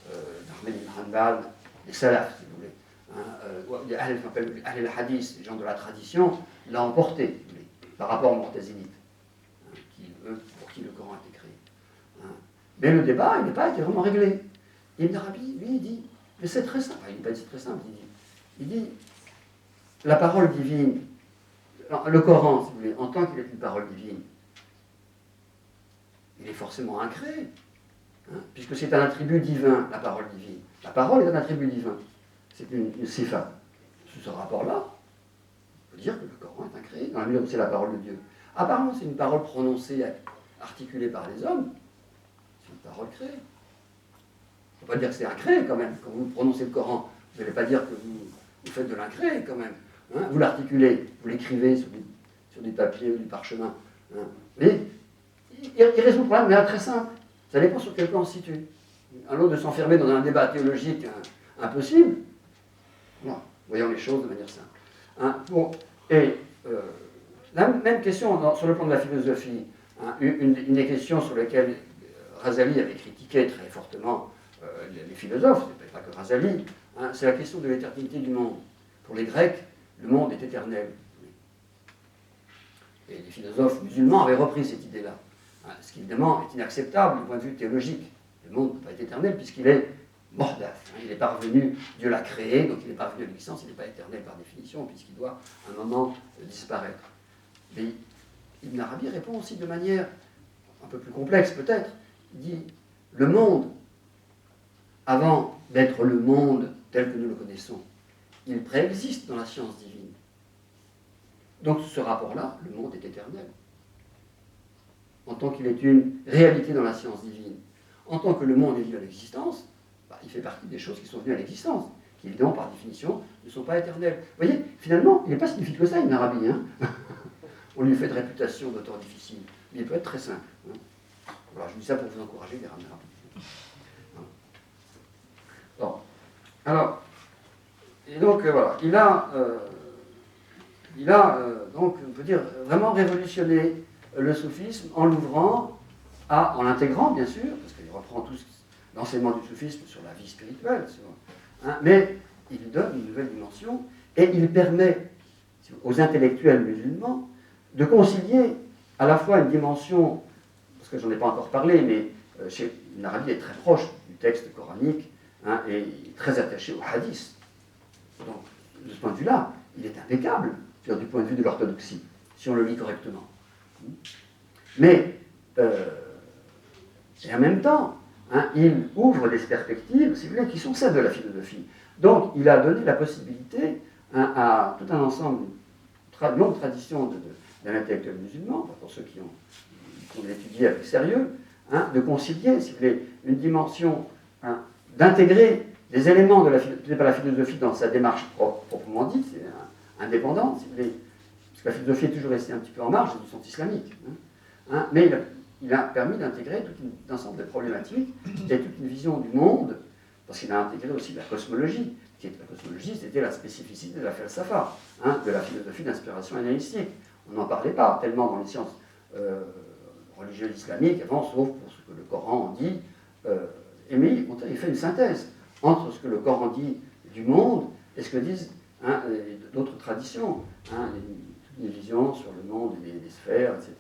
d'Ahmed ibn Hanbal, des salafs, si vous voulez. Les ahl, qu'on appelle les ahl al-hadith, les gens de la tradition, l'a emporté, si vous voulez, par rapport aux mu'tazilites, pour qui le Coran a été créé. Mais le débat, il n'a pas été vraiment réglé. Ibn Arabi, lui, il dit, mais c'est très simple, il n'est pas dit très simple, il dit, la parole divine, le Coran, si vous voulez, en tant qu'il est une parole divine, il est forcément incréé, puisque c'est un attribut divin, la parole divine. La parole est un attribut divin, c'est une sifa. Sous ce rapport-là, on peut dire que le Coran est incréé, dans la mesure où c'est la parole de Dieu. Apparemment, c'est une parole prononcée, articulée par les hommes, c'est une parole créée. Il ne faut pas dire que c'est incréé, quand même. Quand vous prononcez le Coran, vous n'allez pas dire que vous faites de l'incréé, quand même. Vous l'articulez, vous l'écrivez sur des papiers ou du parchemin. Mais il résout le problème de manière très simple. Ça dépend sur quel plan on se situe. À l'autre de s'enfermer dans un débat théologique impossible, voilà, voyons les choses de manière simple. Bon, et la même question sur le plan de la philosophie, une des questions sur lesquelles Razali avait critiqué très fortement les philosophes, c'est pas que Razali, c'est la question de l'éternité du monde. Pour les Grecs, le monde est éternel. Et les philosophes musulmans avaient repris cette idée-là. Ce qui, évidemment, est inacceptable du point de vue théologique. Le monde ne peut pas être éternel puisqu'il est mordaf. Il n'est pas revenu, Dieu l'a créé, donc il n'est pas revenu à l'existence, il n'est pas éternel par définition, puisqu'il doit, à un moment, disparaître. Mais Ibn Arabi répond aussi de manière un peu plus complexe, peut-être. Il dit, le monde, avant d'être le monde tel que nous le connaissons, il préexiste dans la science divine. Donc, ce rapport-là, le monde est éternel. En tant qu'il est une réalité dans la science divine. En tant que le monde est venu à l'existence, il fait partie des choses qui sont venues à l'existence, qui évidemment, par définition, ne sont pas éternelles. Vous voyez, finalement, il n'est pas si difficile que ça, Ibn Arabi. on lui fait de réputation d'auteur difficile. Mais il peut être très simple. Hein. Voilà, je dis ça pour vous encourager, les rameurs. Bon. Alors, et donc voilà, il a donc, on peut dire, vraiment révolutionné le soufisme en l'ouvrant, en l'intégrant bien sûr, parce qu'il reprend tout l'enseignement du soufisme sur la vie spirituelle, mais il donne une nouvelle dimension et il permet aux intellectuels musulmans de concilier à la fois une dimension, parce que j'en ai pas encore parlé, mais Ibn Arabi est très proche du texte coranique et très attaché au hadith. Donc, de ce point de vue-là, il est impeccable du point de vue de l'orthodoxie, si on le lit correctement. Mais, et en même temps, il ouvre des perspectives, si vous voulez, qui sont celles de la philosophie. Donc, il a donné la possibilité à tout un ensemble, une longue tradition d'un intellectuel musulman, pour ceux qui ont étudié avec sérieux, de concilier, si vous voulez, une dimension, d'intégrer des éléments de la philosophie dans sa démarche proprement dite, indépendante, si vous voulez, parce que la philosophie est toujours restée un petit peu en marge du sens islamique. Mais il a permis d'intégrer tout un ensemble de problématiques et toute une vision du monde, parce qu'il a intégré aussi la cosmologie. La cosmologie, c'était la spécificité de la falsafa, de la philosophie d'inspiration analytique. On n'en parlait pas tellement dans les sciences religieuses islamiques avant, sauf pour ce que le Coran en dit. Mais il fait une synthèse entre ce que le Coran dit du monde et ce que disent d'autres traditions, une vision sur le monde et les sphères, etc.,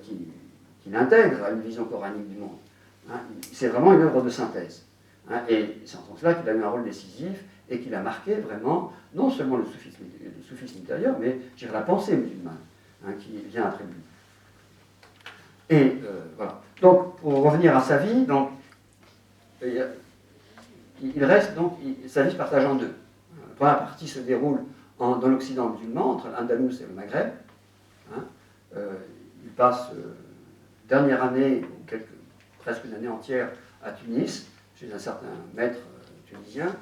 qui l'intègre à une vision coranique du monde. C'est vraiment une œuvre de synthèse. Et c'est en ce sens-là qu'il a eu un rôle décisif et qu'il a marqué vraiment, non seulement le soufisme intérieur, mais je dirais la pensée musulmane, qui vient après lui. Et voilà. Donc, pour revenir à sa vie, donc, il reste donc, sa vie se partage en deux. La première partie se déroule dans l'Occident musulman, entre l'Andalous et le Maghreb. Il passe dernière année, presque une année entière, à Tunis, chez un certain maître tunisien,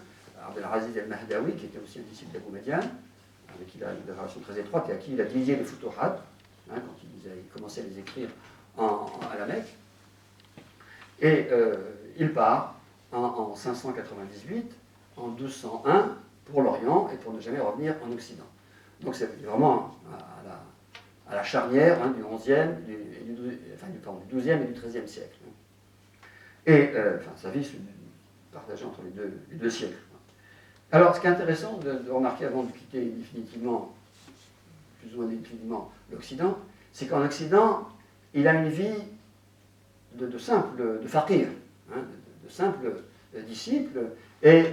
Abdelaziz el-Mahdaoui, qui était aussi un disciple d'Abou Madian, avec qui il a une relation très étroite et à qui il a dédié les Futuhat, quand il commençait à les écrire à la Mecque. Et il part en 598, en 201, pour l'Orient et pour ne jamais revenir en Occident. Donc c'est vraiment à la charnière du 11e, du 12e et du 13e siècle. Et sa vie se partageait entre les deux siècles. Alors, ce qui est intéressant de remarquer avant de quitter définitivement, plus ou moins définitivement, l'Occident, c'est qu'en Occident, il a une vie de faqir, de simple disciple, et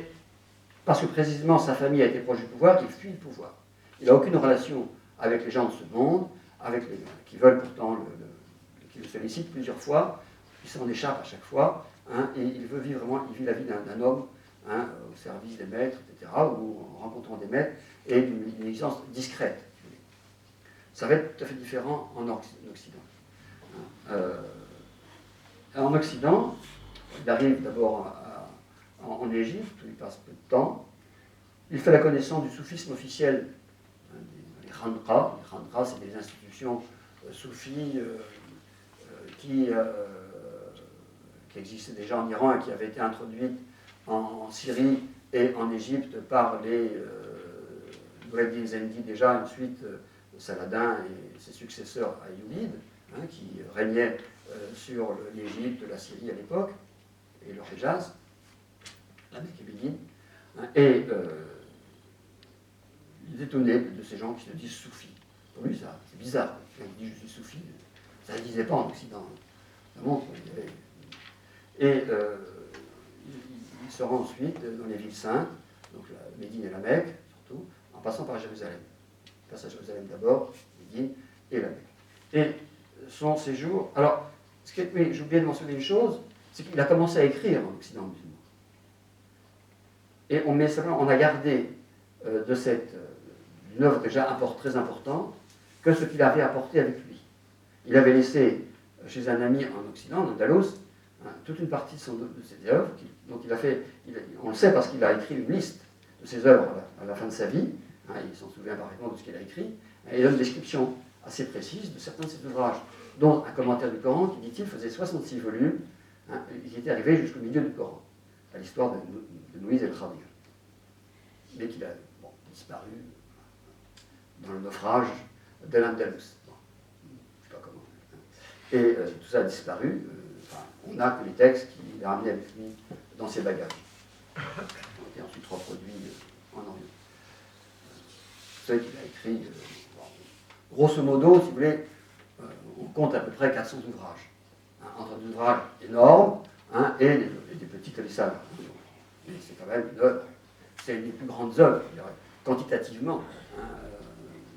parce que précisément sa famille a été proche du pouvoir, il fuit le pouvoir. Il n'a aucune relation avec les gens de ce monde, qui veulent pourtant, qui le sollicitent plusieurs fois, il s'en échappe à chaque fois, et il vit la vie d'un homme au service des maîtres, etc., ou en rencontrant des maîtres, et d'une existence discrète. Ça va être tout à fait différent en Occident. En Occident, il arrive d'abord en Égypte, où il passe peu de temps. Il fait la connaissance du soufisme officiel, les khanqa. Les khanqa, c'est des institutions soufis qui existaient déjà en Iran et qui avaient été introduites en Syrie et en Égypte par les Noureddin Zendi déjà, ensuite Saladin et ses successeurs ayyoubides, qui régnaient sur l'Égypte, la Syrie à l'époque, et le Hejaz, la Mecque et Médine. Et il est étonné de ces gens qui se disent soufis. Pour lui, ça, c'est bizarre. Quand il dit je suis soufi, ça ne se disait pas en Occident. Ça montre qu'il y avait... Et il se rend ensuite dans les villes saintes, donc la Médine et la Mecque, surtout, en passant par Jérusalem. Il passe à Jérusalem d'abord, Médine et la Mecque. Et son séjour... Alors, oui, j'ai oublié de mentionner une chose, c'est qu'il a commencé à écrire en Occident musulman. Et on a gardé de cette une œuvre déjà très importante que ce qu'il avait apporté avec lui. Il avait laissé chez un ami en Occident, en Andalous, toute une partie de ses œuvres, dont il a fait, on le sait parce qu'il a écrit une liste de ses œuvres à la fin de sa vie, il s'en souvient parfaitement de ce qu'il a écrit, et il donne une description assez précise de certains de ses ouvrages, dont un commentaire du Coran qui, dit-il, faisait 66 volumes, hein, qui était arrivé jusqu'au milieu du Coran, à l'histoire de Moïse el-Khadir, mais qu'il a disparu dans le naufrage de l'Andalus. Bon, je ne sais pas comment. Et tout ça a disparu. On n'a que les textes qu'il a ramenés avec lui dans ses bagages, qui ont été ensuite reproduits en Orient. C'est qu'il a écrit, grosso modo, si vous voulez, on compte à peu près 400 ouvrages, hein, entre des ouvrages énormes, hein, et des petites risales. Mais c'est quand même une œuvre. C'est une des plus grandes œuvres, je dirais, quantitativement, hein,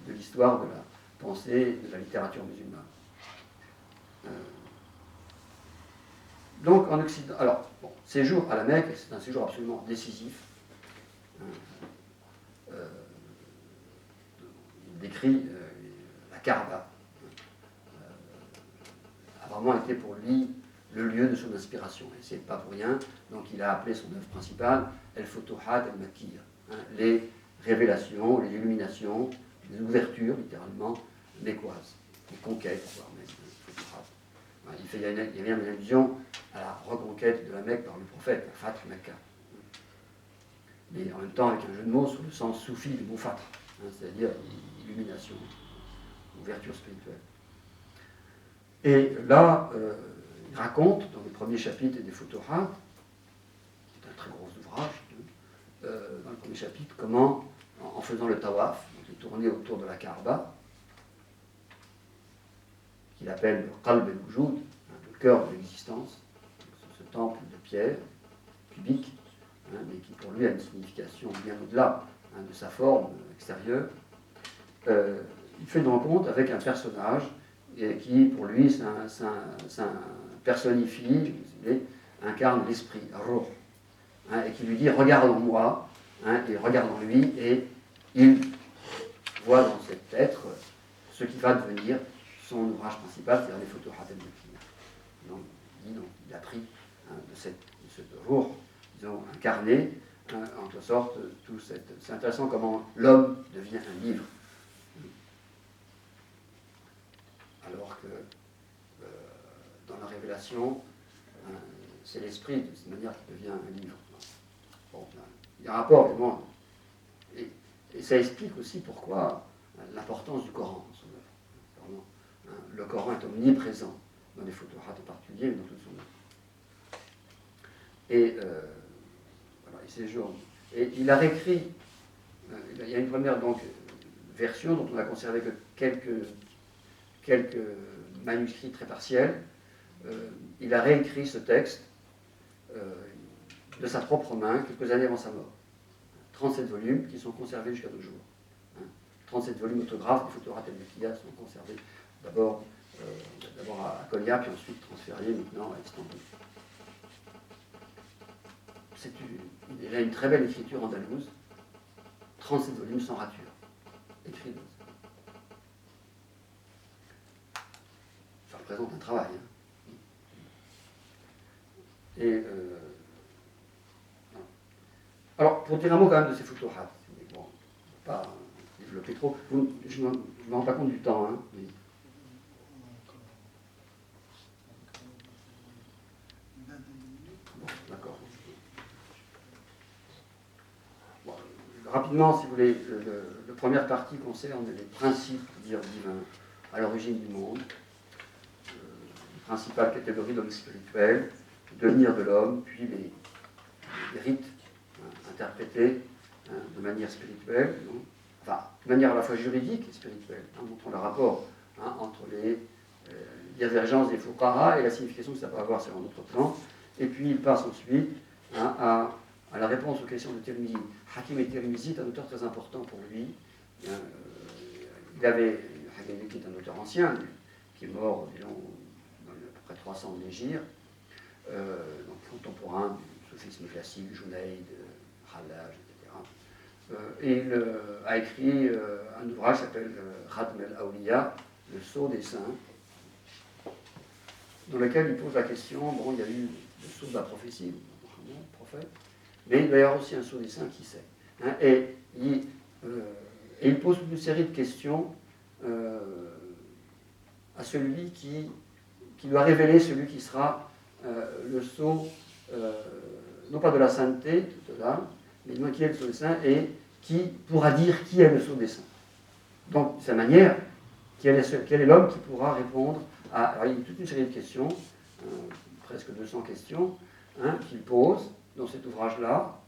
de l'histoire de la pensée, de la littérature musulmane. Donc en Occident, alors, bon, séjour à la Mecque, c'est un séjour absolument décisif. Il décrit la Kaaba. A vraiment été pour lui le lieu de son inspiration. Et c'est pas pour rien. Donc il a appelé son œuvre principale El-Futuhat el-Makkiyya. Les révélations, les illuminations, les ouvertures, littéralement, mécoises. Les conquêtes, voire même. Il y a bien une allusion à la reconquête de la Mecque par le prophète, la Fath Mecca. Mais en même temps avec un jeu de mots sur le sens soufi du mot Fath, hein, c'est-à-dire illumination, ouverture spirituelle. Et là, il raconte, dans les premiers chapitres des Futuhat, qui est un très gros ouvrage, dans le premier chapitre, comment, en faisant le tawaf, donc il tournait autour de la Kaaba, qu'il appelle le Qalb el-Wujud, le cœur de l'existence, ce temple de pierre cubique, hein, mais qui pour lui a une signification bien au-delà, hein, de sa forme extérieure. Il fait une rencontre avec un personnage qui, pour lui, personnifie, incarne l'esprit, Ruh, hein, et qui lui dit « regarde en moi hein, », et regarde en lui, et il voit dans cet être ce qui va devenir son ouvrage principal, c'est-à-dire les Futuhat el-Makkiyya. Donc, il a pris hein, de ce Ruh, disons, incarné, hein, en quelque sorte, tout cette... C'est intéressant comment l'homme devient un livre. Alors que dans la révélation, c'est l'esprit, de cette manière, qui devient un livre. Bon, il y a un rapport, évidemment, et ça explique aussi pourquoi l'importance du Coran dans son œuvre. Vraiment, le Coran est omniprésent dans les Futuhat en particulier, mais dans toute son œuvre. Et voilà, il séjourne. Et il a réécrit, il y a une première donc, version dont on a conservé que quelques manuscrits très partiels. Il a réécrit ce texte de sa propre main quelques années avant sa mort. 37 volumes qui sont conservés jusqu'à nos jours. 37 volumes autographes des Futuhat el-Makkiyya sont conservés d'abord à Konya, puis ensuite transférés maintenant à Istanbul. Il a une très belle écriture andalouse, 37 volumes sans rature, écrits. Ça représente un travail. Hein. Et alors, pour dire un mot quand même de ces Futuhat, bon, pas développer trop, je ne me rends pas compte du temps, hein, mais... Bon, d'accord. Bon, rapidement, si vous voulez, la première partie concerne les principes divins à l'origine du monde, les principales catégories d'hommes spirituels, le devenir de l'homme, puis les rites interprétés de manière spirituelle, enfin, de manière à la fois juridique et spirituelle, montrant le rapport entre les divergences des fuqaha et la signification que ça peut avoir sur un autre plan. Et puis il passe ensuite à la réponse aux questions de Tirmizi. Hakim et Tirmizi est un auteur très important pour lui. Hakim qui est un auteur ancien, qui est mort, disons, dans à peu près 300 de l'Hégire, donc contemporain du soufisme classique, Junayd, Khalaj, etc. Et il a écrit un ouvrage qui s'appelle Khatm al-Awliya, le sceau des saints, dans lequel il pose la question, bon, il y a eu le sceau de la prophétie, le prophète, mais il doit y avoir aussi un sceau des saints, qui sait. Et il pose une série de questions à celui qui doit révéler celui qui sera le sceau, non pas de la sainteté de l'âme, mais qui est le sceau des saints et qui pourra dire qui est le sceau des saints. Donc, de sa manière, quel est l'homme qui pourra répondre à... Alors, il y a toute une série de questions, presque 200 questions, qu'il pose dans cet ouvrage-là,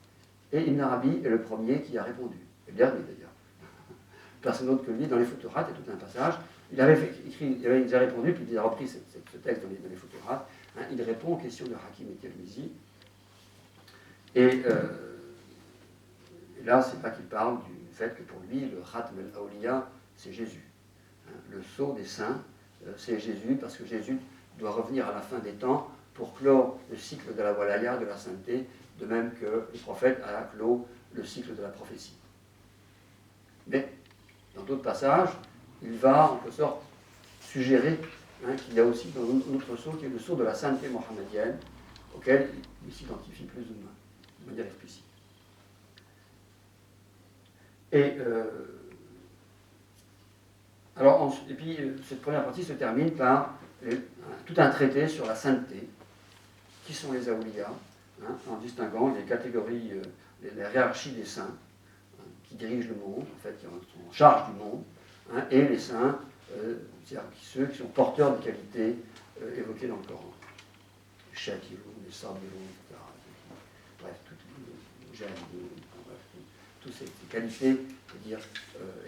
et Ibn Arabi est le premier qui a répondu, et le dernier d'ailleurs. Personne d'autre que lui, dans les Futuhat, il y a tout un passage. Il avait déjà répondu, puis il a repris ce texte dans les Futuhat. Il répond aux questions de Hakim et Tirmizi. Et là, c'est là qu'il parle du fait que pour lui, le Khatm al-Awliya, c'est Jésus. Le sceau des saints, c'est Jésus, parce que Jésus doit revenir à la fin des temps pour clore le cycle de la walaya, de la sainteté, de même que le prophète a clos le cycle de la prophétie. Mais, dans d'autres passages, il va, en quelque sorte, suggérer qu'il y a aussi un autre sceau, qui est le sceau de la sainteté mohammedienne, auquel il s'identifie plus ou moins, de manière explicite. Et puis, cette première partie se termine par tout un traité sur la sainteté, qui sont les awliya, en distinguant les catégories, les hiérarchies des saints, qui dirigent le monde, en fait, qui sont en charge du monde, et les saints, c'est-à-dire ceux qui sont porteurs de qualités évoquées dans le Coran. Les shakirou, les sabirou, etc. Bref, toutes ces qualités, c'est-à-dire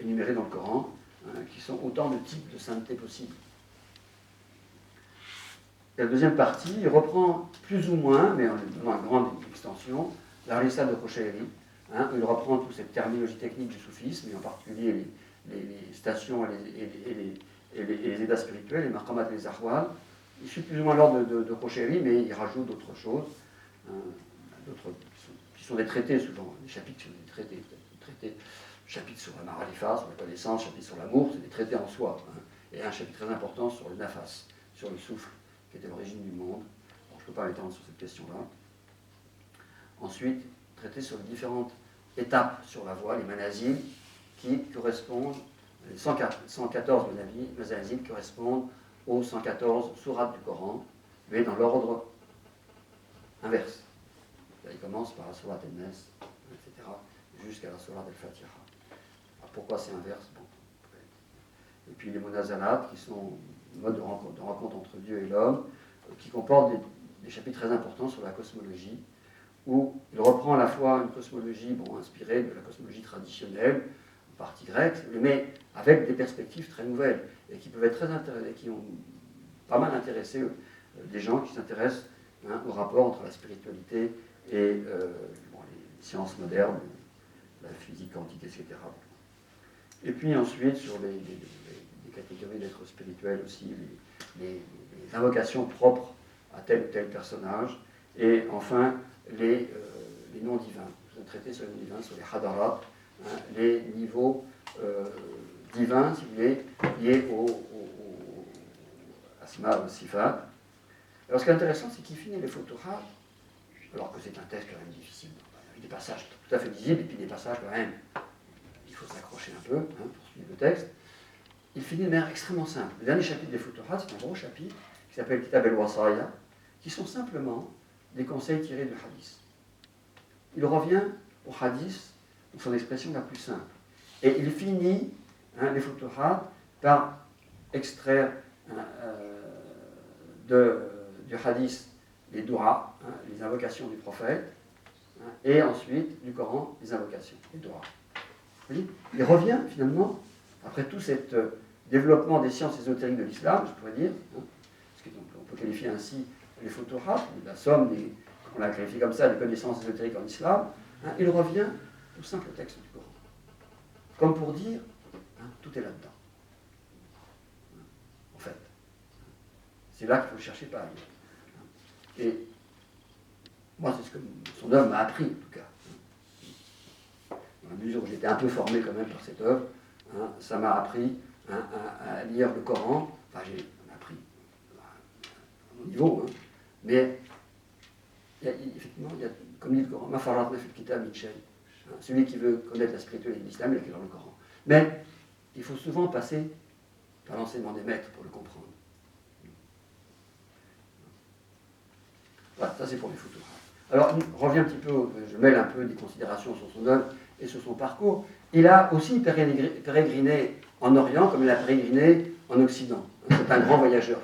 énumérées dans le Coran, qui sont autant de types de sainteté possibles. Et la deuxième partie, il reprend plus ou moins, mais en donnant une grande extension, la Rissa de Khoshairi. Il reprend toute cette terminologie technique du soufisme, et en particulier les stations et les états spirituels, les maqamat et les ahwal. Il suit plus ou moins l'ordre de Khoshairi, mais il rajoute d'autres choses, qui sont des traités souvent, des chapitres sur des traités, chapitre sur la marifa, sur la connaissance, chapitre sur l'amour, c'est des traités en soi. Et un chapitre très important sur le nafas, sur le souffle, qui était l'origine du monde. Bon, je ne peux pas m'étendre sur cette question-là. Ensuite, traiter sur les différentes étapes sur la voie, les manazil, qui correspondent, les 114 manazil correspondent aux 114 sourates du Coran, mais dans l'ordre inverse. Là, il commence par la sourate al-Nas, etc., jusqu'à la sourate al-Fatiha. Alors pourquoi c'est inverse? Bon. Et puis les monazalat, qui sont des modes de rencontre entre Dieu et l'homme, qui comportent des chapitres très importants sur la cosmologie, où il reprend à la fois une cosmologie inspirée de la cosmologie traditionnelle, en partie grecque, mais avec des perspectives très nouvelles, et qui peuvent être très intéressées, qui ont pas mal intéressé des gens qui s'intéressent au rapport entre la spiritualité et les sciences modernes, la physique quantique, etc. Et puis ensuite, sur les catégories d'êtres spirituels aussi, les invocations propres à tel ou tel personnage, et enfin les noms divins. Vous avez traité sur les noms divins, sur les hadarat, les niveaux divins, si vous voulez, liés au asma, au sifat. Alors ce qui est intéressant, c'est qu'il finit les Futuhat, alors que c'est un texte quand même difficile, avec des passages tout à fait visibles, et puis des passages quand même, il faut s'accrocher un peu pour suivre le texte. Il finit de manière extrêmement simple. Le dernier chapitre des Futuhat, c'est un gros chapitre qui s'appelle Kitab el-Wasaya, qui sont simplement des conseils tirés du hadith. Il revient au hadith dans son expression la plus simple. Et il finit les Futuhat par extraire du hadith les doua, les invocations du prophète, et ensuite du Coran, les invocations, les doua. Il revient finalement, après tout ce développement des sciences ésotériques de l'islam, je pourrais dire, parce qu'on peut qualifier ainsi les Futuhat, la somme on l'a qualifié comme ça, des connaissances ésotériques en islam, il revient au simple texte du Coran. Comme pour dire, tout est là-dedans. En fait. C'est là qu'il faut chercher pas ailleurs. Et moi, c'est ce que son œuvre m'a appris, en tout cas. Dans la mesure où j'étais un peu formé quand même par cette œuvre, ça m'a appris à lire le Coran. Enfin, j'ai appris à mon niveau, mais effectivement, il y a, comme dit le Coran, ma farat ma fil kitab min shay. Celui qui veut connaître la spiritualité de l'islam, il a qu'à lire le Coran. Mais il faut souvent passer par l'enseignement des maîtres pour le comprendre. Voilà, ça c'est pour les photos. Alors, on revient un petit peu, je mêle un peu des considérations sur son œuvre et sur son parcours. Il a aussi pérégriné en Orient comme il a pérégriné en Occident. C'est un grand voyageur,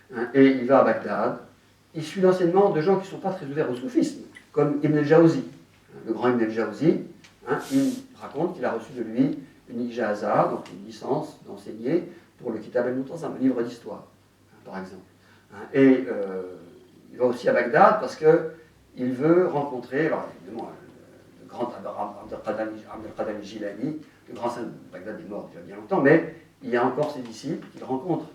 Ibn Arabi. Et il va à Bagdad. Il suit l'enseignement de gens qui ne sont pas très ouverts au soufisme, comme Ibn el-Jawzi. Le grand Ibn el-Jawzi, il raconte qu'il a reçu de lui une ijaza, donc une licence d'enseigner pour le Kitab al-Muntazam, un livre d'histoire, par exemple. Et il va aussi à Bagdad parce qu'il veut rencontrer, alors évidemment, le grand Abd al-Qadir al-Jilani, le grand saint de Bagdad est mort déjà bien longtemps, mais il y a encore ses disciples qu'il rencontre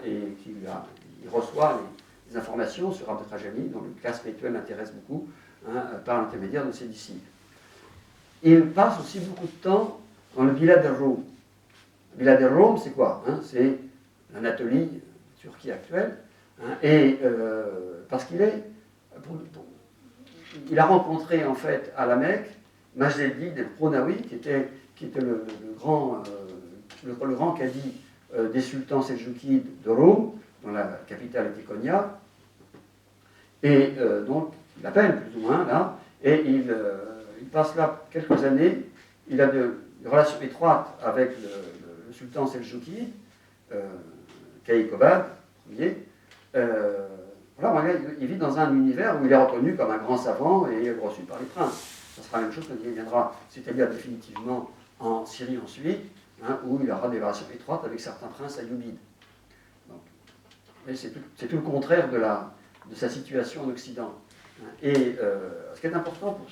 et il reçoit les informations sur Abd al-Qadir, dont le cas spirituel l'intéresse beaucoup, par l'intermédiaire de ses disciples. Il passe aussi beaucoup de temps dans le Bilad al-Rum. Le Bilad al-Rum, c'est quoi C'est l'Anatolie, Turquie actuelle, parce qu'il est, il a rencontré en fait à la Mecque Majd el-Din el-Qurnawi, qui était le grand cadi des sultans seldjoukides de Rome, dont la capitale était Konya, et donc il l'appelle plus ou moins là, et il passe là quelques années. Il a de relations étroites avec le sultan seldjoukide, Kayikobad Ier. Voilà, il vit dans un univers où il est reconnu comme un grand savant et reçu par les princes. Ça sera la même chose quand il viendra, c'est-à-dire définitivement en Syrie ensuite, où il aura des relations étroites avec certains princes ayyoubides. C'est tout le contraire de sa situation en Occident. Et ce qui est important pour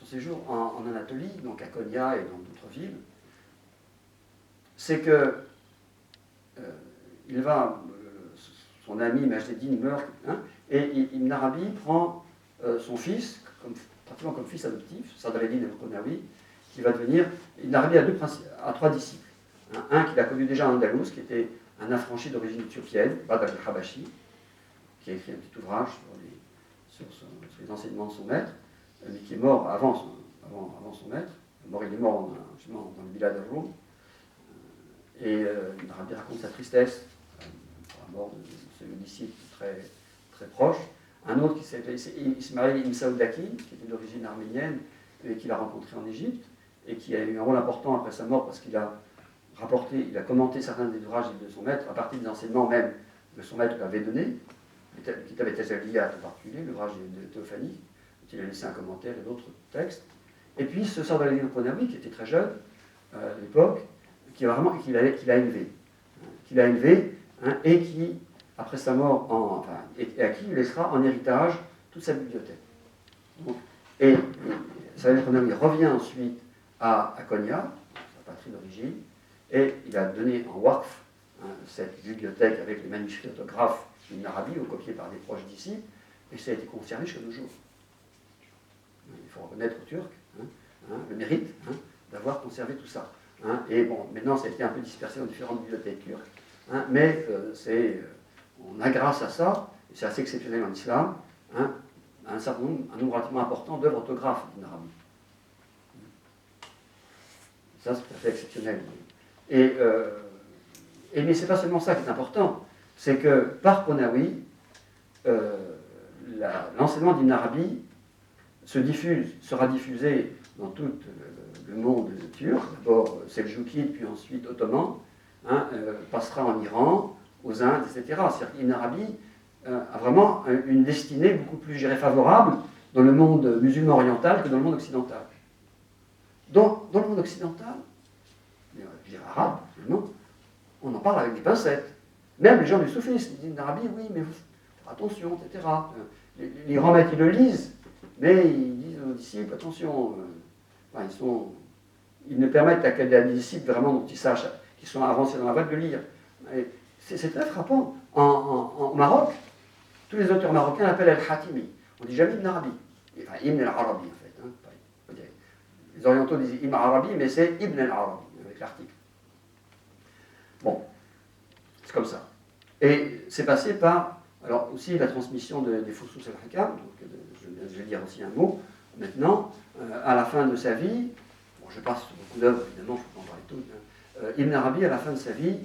son séjour en Anatolie, donc à Konya et dans d'autres villes, c'est que son ami Majd el-Din meurt, et Ibn Arabi prend son fils, pratiquement comme fils adoptif, Sadr el-Din el-Qurnawi, qui va devenir. Ibn Arabi a trois disciples. Un qu'il a connu déjà en Andalouse, qui était un affranchi d'origine éthiopienne, Badr al-Habashi, qui a écrit un petit ouvrage sur les enseignements de son maître, mais qui est mort avant son maître. Il est mort justement dans le Bilad al-Rum. Et Ibn Arabi raconte sa tristesse pour la mort de ce disciple très, très proche. Un autre qui s'appelait Ismail ibn Saoudaki, qui était d'origine arménienne et qu'il a rencontré en Égypte, et qui a eu un rôle important après sa mort parce qu'il a commenté certains des ouvrages de son maître à partir des enseignements même que son maître lui avait donnés. Le Kitab al-Tajalliyat en particulier, l'ouvrage de Théophanie, dont il a laissé un commentaire et d'autres textes. Et puis ce Sadr el-Din el-Qurnawi, qui était très jeune à l'époque, qu'il a élevé, et qui, après sa mort, et à qui il laissera en héritage toute sa bibliothèque. Et Sadr el-Qurnawi revient ensuite à Konya, sa patrie d'origine, et il a donné en waqf cette bibliothèque avec les manuscrits orthographes d'Ibn Arabi, copiés par des proches disciples, et ça a été conservé jusqu'à nos jours. Il faut reconnaître aux Turcs le mérite d'avoir conservé tout ça. Et bon, maintenant ça a été un peu dispersé dans différentes bibliothèques turques, mais on a grâce à ça, et c'est assez exceptionnel en islam, un nombre relativement important d'œuvres orthographes d'Ibn Arabi. Ça, c'est tout à fait exceptionnel. Mais ce n'est pas seulement ça qui est important, c'est que par Qurnawi, l'enseignement d'Ibn Arabi sera diffusé dans tout le monde turc, d'abord seldjoukide, puis ensuite ottoman, passera en Iran, aux Indes, etc. C'est-à-dire qu'Ibn Arabi a vraiment une destinée beaucoup plus, favorable dans le monde musulman oriental que dans le monde occidental. Dans le monde occidental, je dirais arabe, finalement, on en parle avec des pincettes. Même les gens du soufisme disent Ibn Arabi, oui, mais attention, etc. Les grands maîtres, ils le lisent, mais ils disent aux disciples, attention, ils ne permettent qu'à des disciples vraiment dont ils sachent, qui sont avancés dans la voie de le lire. C'est très frappant. En Maroc, tous les auteurs marocains l'appellent Al-Hatimi. On ne dit jamais Ibn Arabi. Enfin, Ibn al-Arabi, en fait. Les orientaux disent Ibn Arabi, mais c'est Ibn al-Arabi, avec l'article. Bon, c'est comme ça. Et c'est passé par, alors aussi la transmission des Fusus al-Hikam, donc je vais dire aussi un mot maintenant, à la fin de sa vie, bon, je passe beaucoup d'œuvres, évidemment, je ne peux pas en parler toutes, Ibn Arabi, à la fin de sa vie,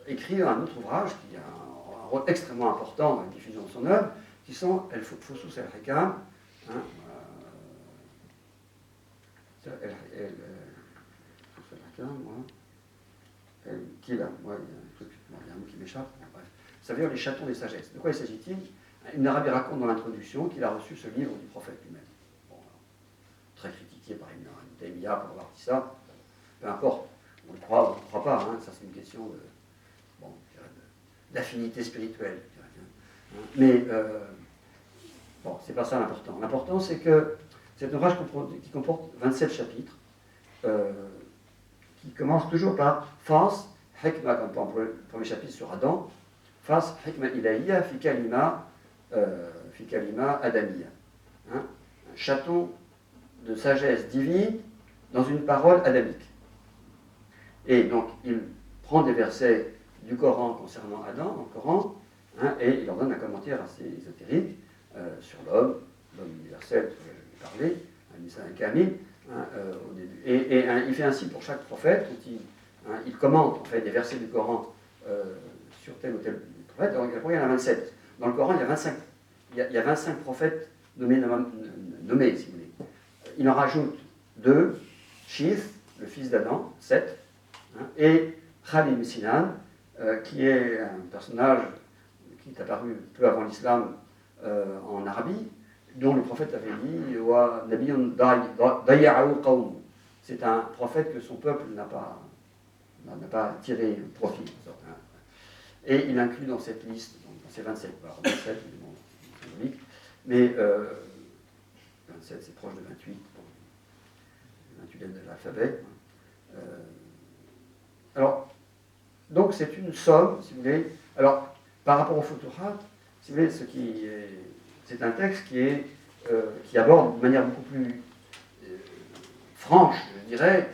écrit un autre ouvrage qui a un rôle extrêmement important dans la diffusion de son œuvre, qui sont El-Fusus el-Hikam, hein, qui là, il y a un mot qui m'échappe, bref. Ça veut dire les chatons des sagesses. De quoi il s'agit-il? Ibn Arabi raconte dans l'introduction qu'il a reçu ce livre du prophète lui-même. Bon, très critiqué par Ibn Taymiyyah pour avoir dit ça. Peu importe, on le croit ou on ne le croit pas, hein. Ça c'est une question d'affinité spirituelle. Mais bon, c'est pas ça l'important. L'important c'est que c'est un ouvrage qui comporte 27 chapitres, qui commence toujours par Fas, Hikma, comme pour le premier chapitre sur Adam, Fas, Hikma Ilahiya, fi kalima Adamiya. Hein, un chaton de sagesse divine dans une parole adamique. Et donc, il prend des versets du Coran concernant Adam, dans le Coran, hein, et il leur donne un commentaire assez ésotérique sur l'homme universel, sur lequel je vais parler, un Issa Kamil, hein, au début. Et il fait ainsi pour chaque prophète, il commente en fait des versets du Coran sur tel ou tel prophète. Alors, il y en a 27. Dans le Coran, il y a 25 prophètes nommés, si vous voulez. Il en rajoute 2, Shif, le fils d'Adam, 7, hein, et Khalid ibn Sinan, qui est un personnage qui est apparu peu avant l'islam en Arabie, dont le prophète avait dit Wa nabiyyun daya'u qawm. C'est un prophète que son peuple n'a pas tiré profit. Et il inclut dans cette liste, dans ces 27, alors 27, évidemment, symbolique, mais 27 c'est proche de 28, bon, 28 de l'alphabet. Alors, donc c'est une somme, si vous voulez. Alors, par rapport au Futuhat, si vous voulez, c'est un texte qui aborde de manière beaucoup plus franche, je dirais,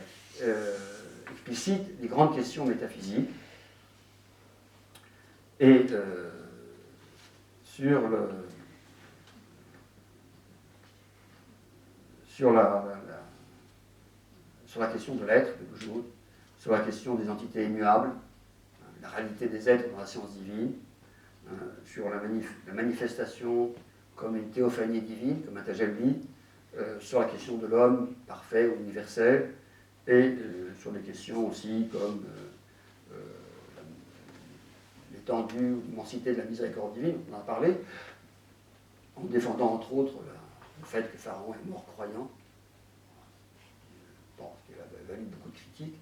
explicite, les grandes questions métaphysiques. Et sur la question de l'être, de Wujud, sur la question des entités immuables, la réalité des êtres dans la science divine, sur la manifestation comme une théophanie divine, comme un tajalli, sur la question de l'homme parfait ou universel, et sur des questions aussi comme l'étendue ou l'immensité de la miséricorde divine, on en a parlé, en défendant entre autres le fait que Pharaon est mort croyant, bon, ce qui a valu beaucoup de critiques.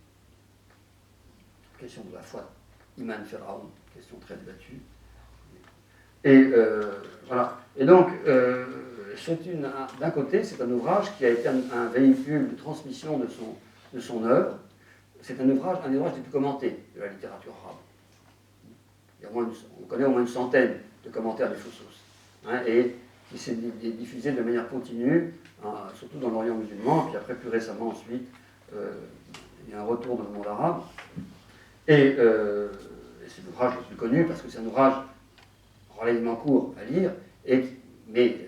La question de la foi, Iman Pharaon, question très débattue. Et voilà. Et donc, d'un côté, c'est un ouvrage qui a été un véhicule de transmission de son œuvre. C'est un ouvrage des plus commentés de la littérature arabe. On connaît au moins une centaine de commentaires des Fusus, hein, et qui s'est diffusé de manière continue, hein, surtout dans l'Orient musulman, puis après plus récemment ensuite, il y a un retour dans le monde arabe. Et c'est l'ouvrage le plus connu parce que c'est un ouvrage relativement court à lire, mais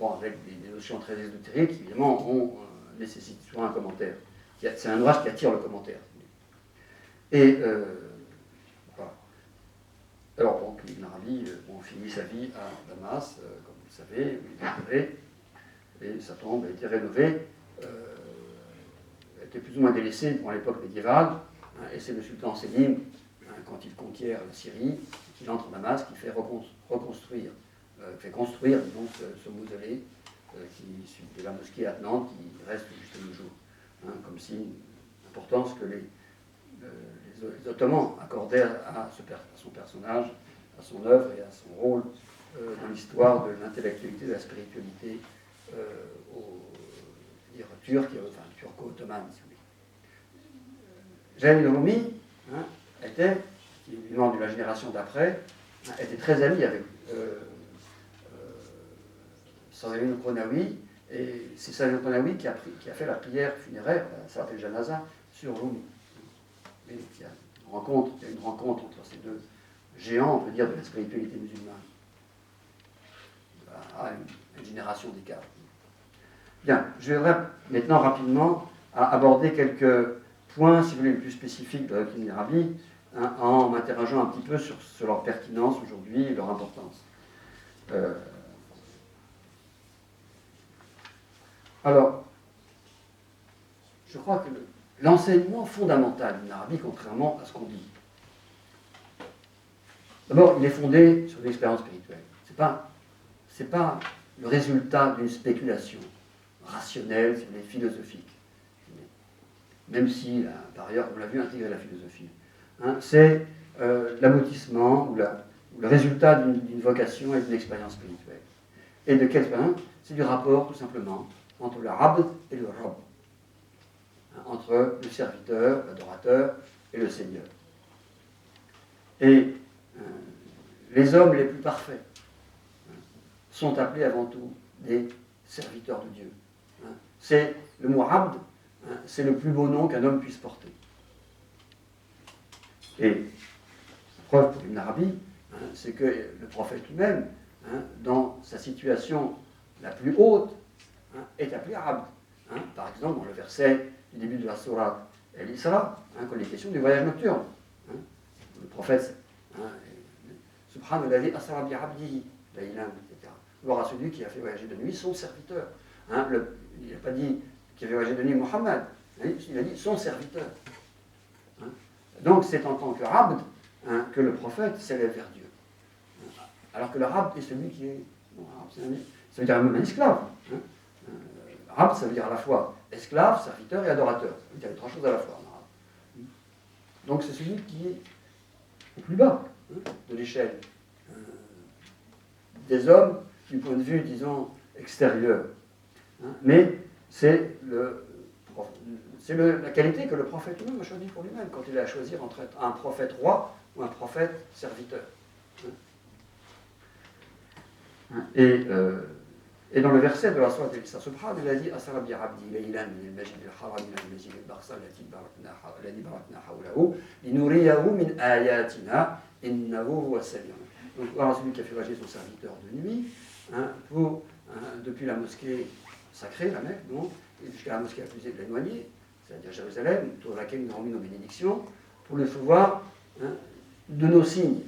avec des notions très ésotériques, évidemment, on nécessite souvent un commentaire. C'est un ouvrage qui attire le commentaire. Et voilà. Alors, donc, Ibn Arabi finit sa vie à Damas, comme vous le savez, où il est enterré, et sa tombe a été rénovée. Elle était plus ou moins délaissée pour l'époque médiévale, hein, et c'est le sultan Sélim, hein, quand il conquiert la Syrie, qu'il entre à Damas, qui fait construire disons, ce mausolée de la mosquée attenante qui reste jusqu'à nos jours, hein, comme signe d'importance que les Ottomans accordèrent à son personnage, à son œuvre et à son rôle dans l'histoire de l'intellectualité, de la spiritualité turco-ottomane. Si Jalal Rumi, hein, qui est vivant de la génération d'après, était très ami avec Salim Konawi, et c'est Salim Konawi qui a fait la prière funéraire, Salat el-Janaza, sur Rumi. Et il y a une rencontre entre ces deux géants, on peut dire, de la spiritualité musulmane, à une génération d'écart. Bien, je vais maintenant rapidement aborder quelques points, si vous voulez, les plus spécifiques de la doctrine des rabbis, en m'interrogeant un petit peu sur leur pertinence aujourd'hui et leur importance. Alors, je crois que l'enseignement fondamental d'une Arabie, contrairement à ce qu'on dit, d'abord, il est fondé sur l'expérience spirituelle. C'est pas le résultat d'une spéculation rationnelle, si vous voulez, philosophique. Même si, par ailleurs, on l'a vu intégrer la philosophie. C'est l'aboutissement ou le résultat d'une vocation et d'une expérience spirituelle. Et de quelle expérience? C'est du rapport, tout simplement, entre le abd et le rabb. Entre le serviteur, l'adorateur et le Seigneur. Et les hommes les plus parfaits sont appelés avant tout des serviteurs de Dieu. C'est le mot abd, c'est le plus beau nom qu'un homme puisse porter. Et la preuve pour une Arabie, c'est que le prophète lui-même, dans sa situation la plus haute, est appelé abd. Par exemple, dans le verset du début de la sourate El-Isra, quand il est question du voyage nocturne. Le prophète, Subhanallah asra bi abdihi, laylan, etc. Gloire à celui qui a fait voyager de nuit son serviteur. Il n'a pas dit qu'il a fait voyager de nuit Muhammad, il a dit son serviteur. Donc c'est en tant que abd que le prophète s'élève vers Dieu. Alors que le abd est celui qui est. Ça veut dire même un esclave. Abd, ça veut dire à la fois esclave, serviteur et adorateur. Ça veut dire les trois choses à la fois en arabe. Donc c'est celui qui est au plus bas de l'échelle des hommes du point de vue, disons, extérieur. Mais c'est la qualité que le prophète lui-même a choisie pour lui-même quand il a à choisir entre un prophète roi ou un prophète serviteur. Et dans le verset de la sourate El-Isra, il a dit Asra bi abdi laylan min al-masjid al-haram ila al-masjid al-aqsa allati barakna hawlahu linuriyahu min ayatina innahu huwa as-sami'. Donc voilà celui qui a fait voyager son serviteur de nuit depuis la mosquée sacrée, la Mecque, donc, jusqu'à la mosquée la plus éloignée, c'est-à-dire Jérusalem, autour de laquelle nous avons mis nos bénédictions, pour le recevoir de nos signes.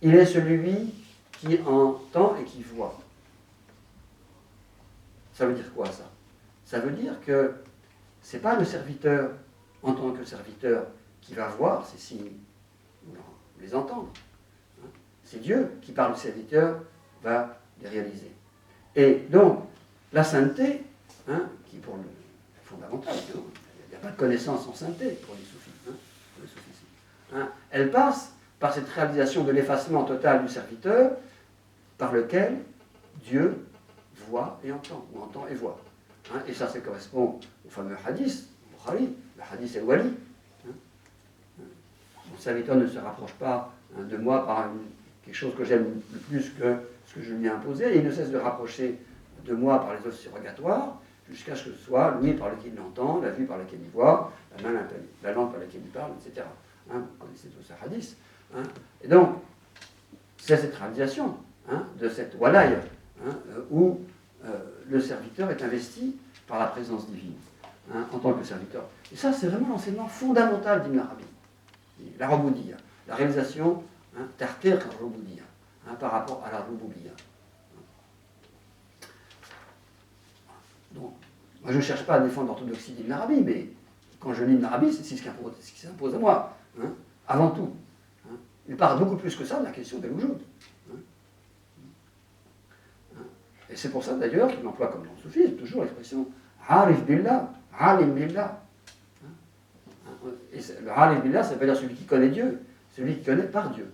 Il est celui qui entend et qui voit. Ça veut dire quoi, ça? Ça veut dire que ce n'est pas le serviteur, en tant que serviteur, qui va voir ces signes, ou les entendre. C'est Dieu qui, par le serviteur, va les réaliser. Et donc, la sainteté, qui pour le fondamental, il n'y a pas de connaissance sans sainteté pour les soufis. Elle passe par cette réalisation de l'effacement total du serviteur, par lequel Dieu voit et entend, ou entend et voit. Et ça correspond au fameux hadith, Bukhari, le hadith El-Wali. Mon serviteur ne se rapproche pas de moi par quelque chose que j'aime le plus que ce que je lui ai imposé, et il ne cesse de rapprocher de moi par les offres surrogatoires, jusqu'à ce que ce soit l'ouïe par laquelle il entend, la vue par laquelle il voit, la langue par laquelle il parle, etc. Vous connaissez tout ce hadith. Et donc, c'est cette réalisation de cette walaya, où le serviteur est investi par la présence divine, en tant que serviteur. Et ça, c'est vraiment l'enseignement fondamental d'Ibn Arabi. La rouboudiya, la réalisation, tahqiq al-rouboudiya, par rapport à la rouboudiya. Donc, moi je ne cherche pas à défendre l'orthodoxie d'Ibn Arabi, mais quand je lis Ibn Arabi, c'est ce qui s'impose à moi, avant tout. Il parle beaucoup plus que ça de la question de l'oujoud. Et c'est pour ça d'ailleurs qu'il emploie comme dans le soufisme toujours l'expression Arif billah, alim billah. Et le Arif billah, ça veut dire celui qui connaît Dieu, celui qui connaît par Dieu.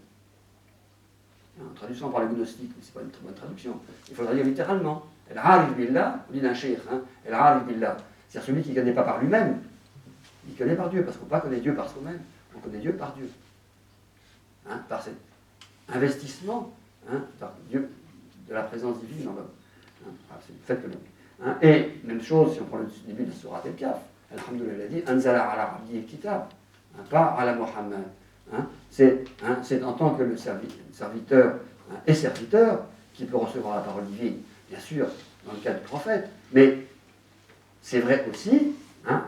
En traduisant par les gnostiques, mais ce n'est pas une très bonne traduction. Il faudrait dire littéralement. El Arif billah, on dit d'un cheikh, El Arif billah, c'est-à-dire celui qui ne connaît pas par lui-même, il connaît par Dieu, parce qu'on ne peut pas connaître Dieu par soi-même, on connaît Dieu par Dieu. Par cet investissement par Dieu de la présence divine dans l'homme. C'est le fait que l'homme. Et même chose, si on prend le début de la sourate El-Kaf, Alhamdulillah, il a dit Anzala ala abdi kitab, pas ala Muhammad. C'est en tant que le serviteur et serviteur qui peut recevoir la parole divine, bien sûr, dans le cas du prophète, mais c'est vrai aussi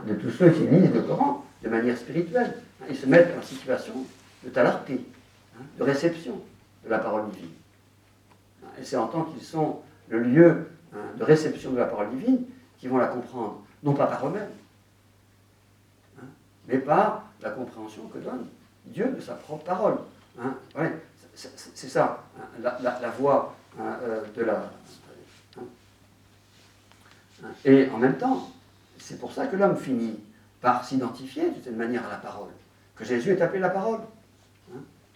de tous ceux qui lisent le Coran, de manière spirituelle. Ils se mettent en situation de talarti, de réception de la parole divine. Et c'est en tant qu'ils sont le lieu de réception de la parole divine qu'ils vont la comprendre, non pas par eux-mêmes, mais par la compréhension que donne Dieu de sa propre parole. Ouais, c'est ça, la voie de la... Et en même temps, c'est pour ça que l'homme finit par s'identifier d'une manière à la parole, que Jésus est appelé la parole.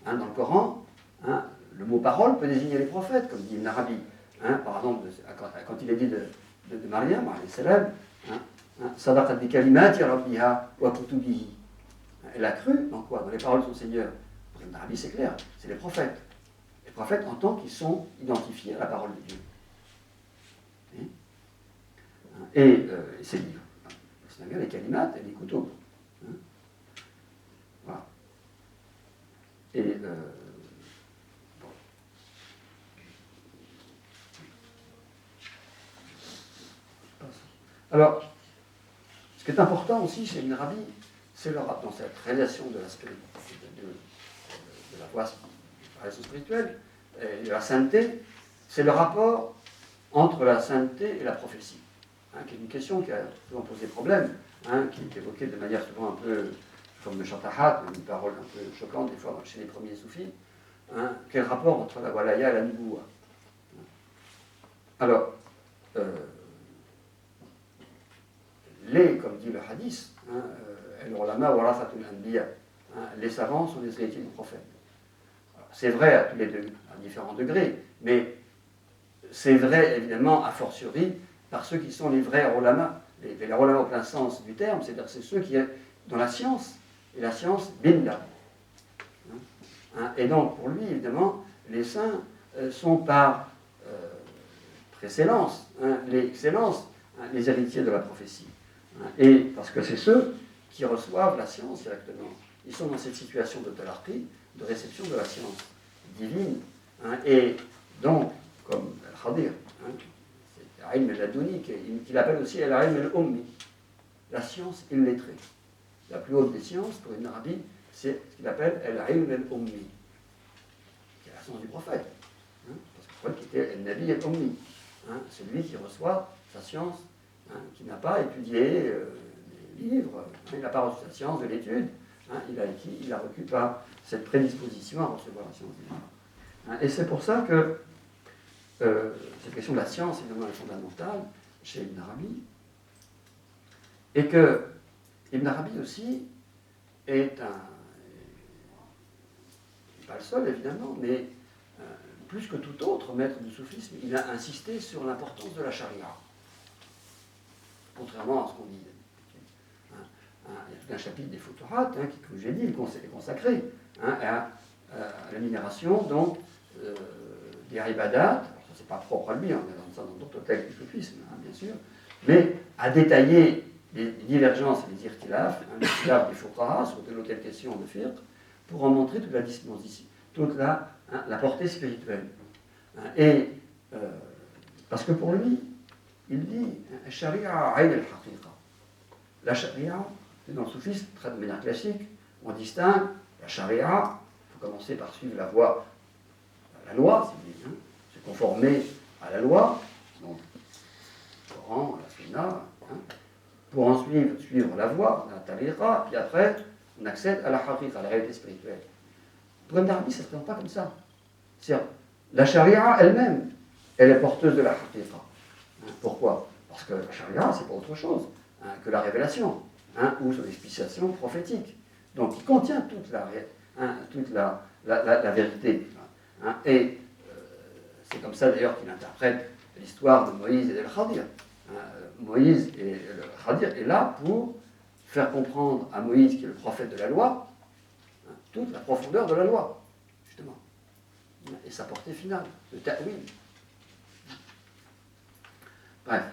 Dans le Coran, le mot parole peut désigner les prophètes, comme dit Ibn Arabi. Par exemple, quand il est dit de Mariam, Sadaqat bi kalimati rabbiha wa kutubihi. Elle a cru dans quoi? Dans les paroles de son Seigneur. Pour Ibn Arabi, c'est clair, c'est les prophètes. Les prophètes en tant qu'ils sont identifiés à la parole de Dieu. Et ces livres. C'est-à-dire les kalimat et les kutub. Voilà. Et bon. Alors, ce qui est important aussi chez Ibn Arabi, c'est dans cette réalisation de la voie spirituelle et de la sainteté, c'est le rapport entre la sainteté et la prophétie, qui est une question qui a souvent posé problème, qui est évoquée de manière souvent un peu comme le shatahat, une parole un peu choquante des fois chez les premiers soufis. Quel rapport entre la walaya et la nubuwa? Alors, comme dit le hadith, el-ulama warathatul anbiya, les savants sont les héritiers du prophète. C'est vrai à tous les deux, à différents degrés, mais c'est vrai évidemment a fortiori par ceux qui sont les vrais ulama, les ulama au plein sens du terme, c'est-à-dire c'est ceux qui sont dans la science, et la science billah. Et donc pour lui évidemment, les saints sont par précédence, les héritiers de la prophétie. Et parce que c'est ceux qui reçoivent la science directement. Ils sont dans cette situation de talarqi, de réception de la science divine. Et donc, comme Al-Khadir, c'est Al-Ilm al-Ladouni, qu'il appelle aussi Al-Ilm al-Ummi, la science illettrée. La plus haute des sciences, pour Ibn Arabi, c'est ce qu'il appelle Al-Ilm al-Ummi, qui est la science du prophète. Parce que le prophète qui était Al-Nabi al-Ummi, celui qui reçoit sa science, qui n'a pas étudié les livres, il n'a pas reçu sa science de l'étude, il a reçu par cette prédisposition à recevoir la science divine. Et c'est pour ça que cette question de la science évidemment est fondamentale chez Ibn Arabi, et que Ibn Arabi aussi est pas le seul évidemment, mais plus que tout autre maître du soufisme, il a insisté sur l'importance de la charia, contrairement à ce qu'on dit. Il y a tout un chapitre des Futuhat, qui, comme j'ai dit, est consacré à l'énumération donc des ibadat. Alors ça c'est pas propre à lui, on est dans ça dans d'autres textes du soufisme, bien sûr, mais à détailler les divergences et les irtilaf, les irtilaf des fuqaha sur telle ou telle question de fiqh, pour en montrer toute la disposition, toute la portée spirituelle. Et parce que pour lui, il dit sharia ayn al-haqiqa. La sharia, dans le soufisme, très de manière classique, on distingue la charia, il faut commencer par suivre la loi, se conformer à la loi, donc le Coran, la Sunna, pour ensuite suivre la voie, la tariqa, puis après on accède à la haqiqa, à la réalité spirituelle. Pour Ibn Arabi, ça ne se présente pas comme ça. C'est-à-dire, la charia elle-même, elle est porteuse de la haqiqa. Pourquoi? Parce que la charia, c'est pas autre chose que la révélation. Ou son explication prophétique. Donc il contient toute la vérité. Et c'est comme ça d'ailleurs qu'il interprète l'histoire de Moïse et d'Al-Khadir. Moïse et le Khadir est là pour faire comprendre à Moïse, qui est le prophète de la loi, toute la profondeur de la loi, justement. Et sa portée finale, le ta'wil. Bref.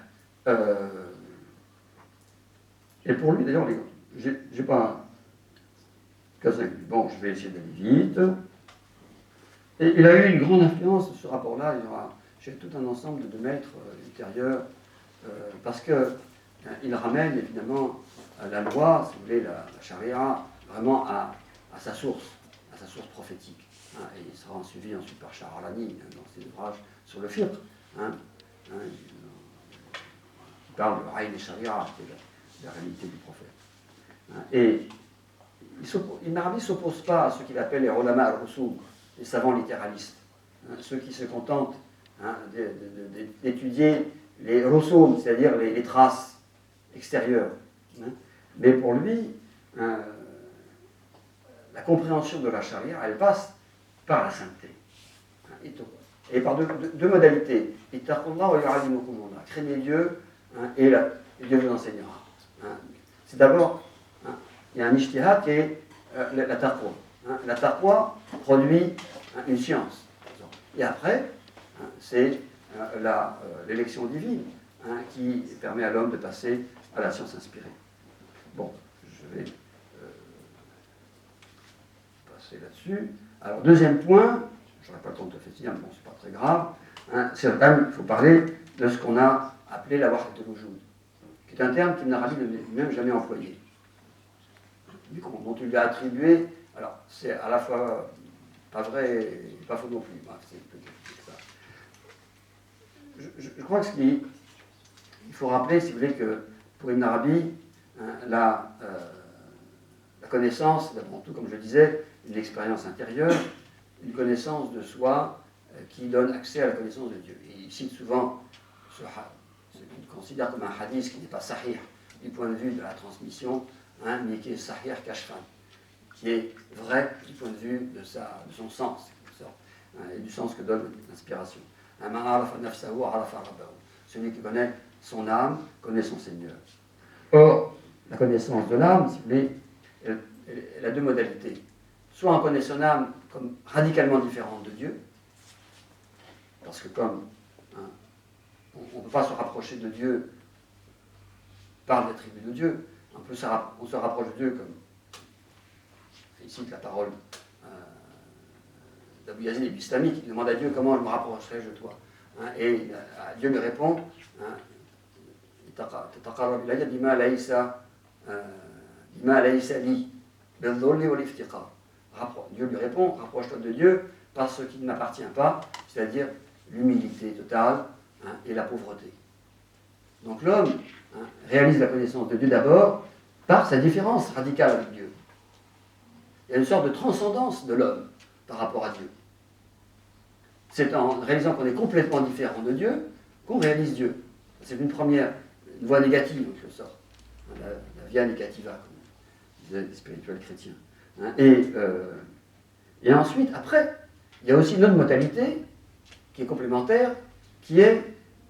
Et pour lui, d'ailleurs, j'ai pas un cas inclus. Bon, je vais essayer d'aller vite. Et il a eu une grande influence, ce rapport-là. Il y aura chez tout un ensemble de maîtres ultérieurs, parce que il ramène évidemment la loi, si vous voulez, la charia, vraiment à sa source prophétique. Et il sera suivi ensuite par Sha'arani dans ses ouvrages sur le fiqh. Il parle de Aïn et Sharia, qui est la réalité du prophète. Et Ibn Arabi ne s'oppose pas à ce qu'il appelle les ulama al-rusoum, les savants littéralistes, ceux qui se contentent d'étudier les rusoum, c'est-à-dire les traces extérieures. Mais pour lui, la compréhension de la charia, elle passe par la sainteté. Et par deux modalités. Craignez Dieu, et Dieu vous enseignera. C'est d'abord, il y a un ijtihad qui est la taqwa. La taqwa produit une science. Et après, c'est l'élection divine qui permet à l'homme de passer à la science inspirée. Bon, je vais passer là-dessus. Alors, deuxième point, je n'aurai pas le temps de le faire, mais bon, c'est pas très grave, c'est quand même, il faut parler de ce qu'on a appelé la wahdat al-wujud, qui est un terme qu'Ibn Arabi n'a même jamais employé, dont il lui a attribué, alors c'est à la fois pas vrai et pas faux non plus, c'est ça. Je crois qu'il faut rappeler, si vous voulez, que pour Ibn Arabi, la connaissance, d'abord tout, comme je le disais, une expérience intérieure, une connaissance de soi qui donne accès à la connaissance de Dieu. Et il cite souvent ce qu'il considère comme un hadith qui n'est pas sahih du point de vue de la transmission, mais qui est sahih kashfan, qui est vrai du point de vue de son sens, et du sens que donne l'inspiration. Celui qui connaît son âme connaît son Seigneur. Or, la connaissance de l'âme, si vous voulez, elle a deux modalités. Soit on connaît son âme comme radicalement différente de Dieu, parce que comme on ne peut pas se rapprocher de Dieu par l'attribut de Dieu, on se rapproche de Dieu comme, il cite la parole d'Abu Yazid al-Bistami qui demande à Dieu comment je me rapprocherai de toi. Et Dieu lui répond, Dieu lui répond, rapproche-toi de Dieu par ce qui ne m'appartient pas, c'est-à-dire l'humilité totale et la pauvreté. Donc l'homme réalise la connaissance de Dieu d'abord par sa différence radicale avec Dieu. Il y a une sorte de transcendance de l'homme par rapport à Dieu. C'est en réalisant qu'on est complètement différent de Dieu qu'on réalise Dieu. C'est une voie négative en quelque sorte, la via negativa, comme disaient les spirituels chrétiens. Et ensuite, après, il y a aussi une autre modalité qui est complémentaire, qui est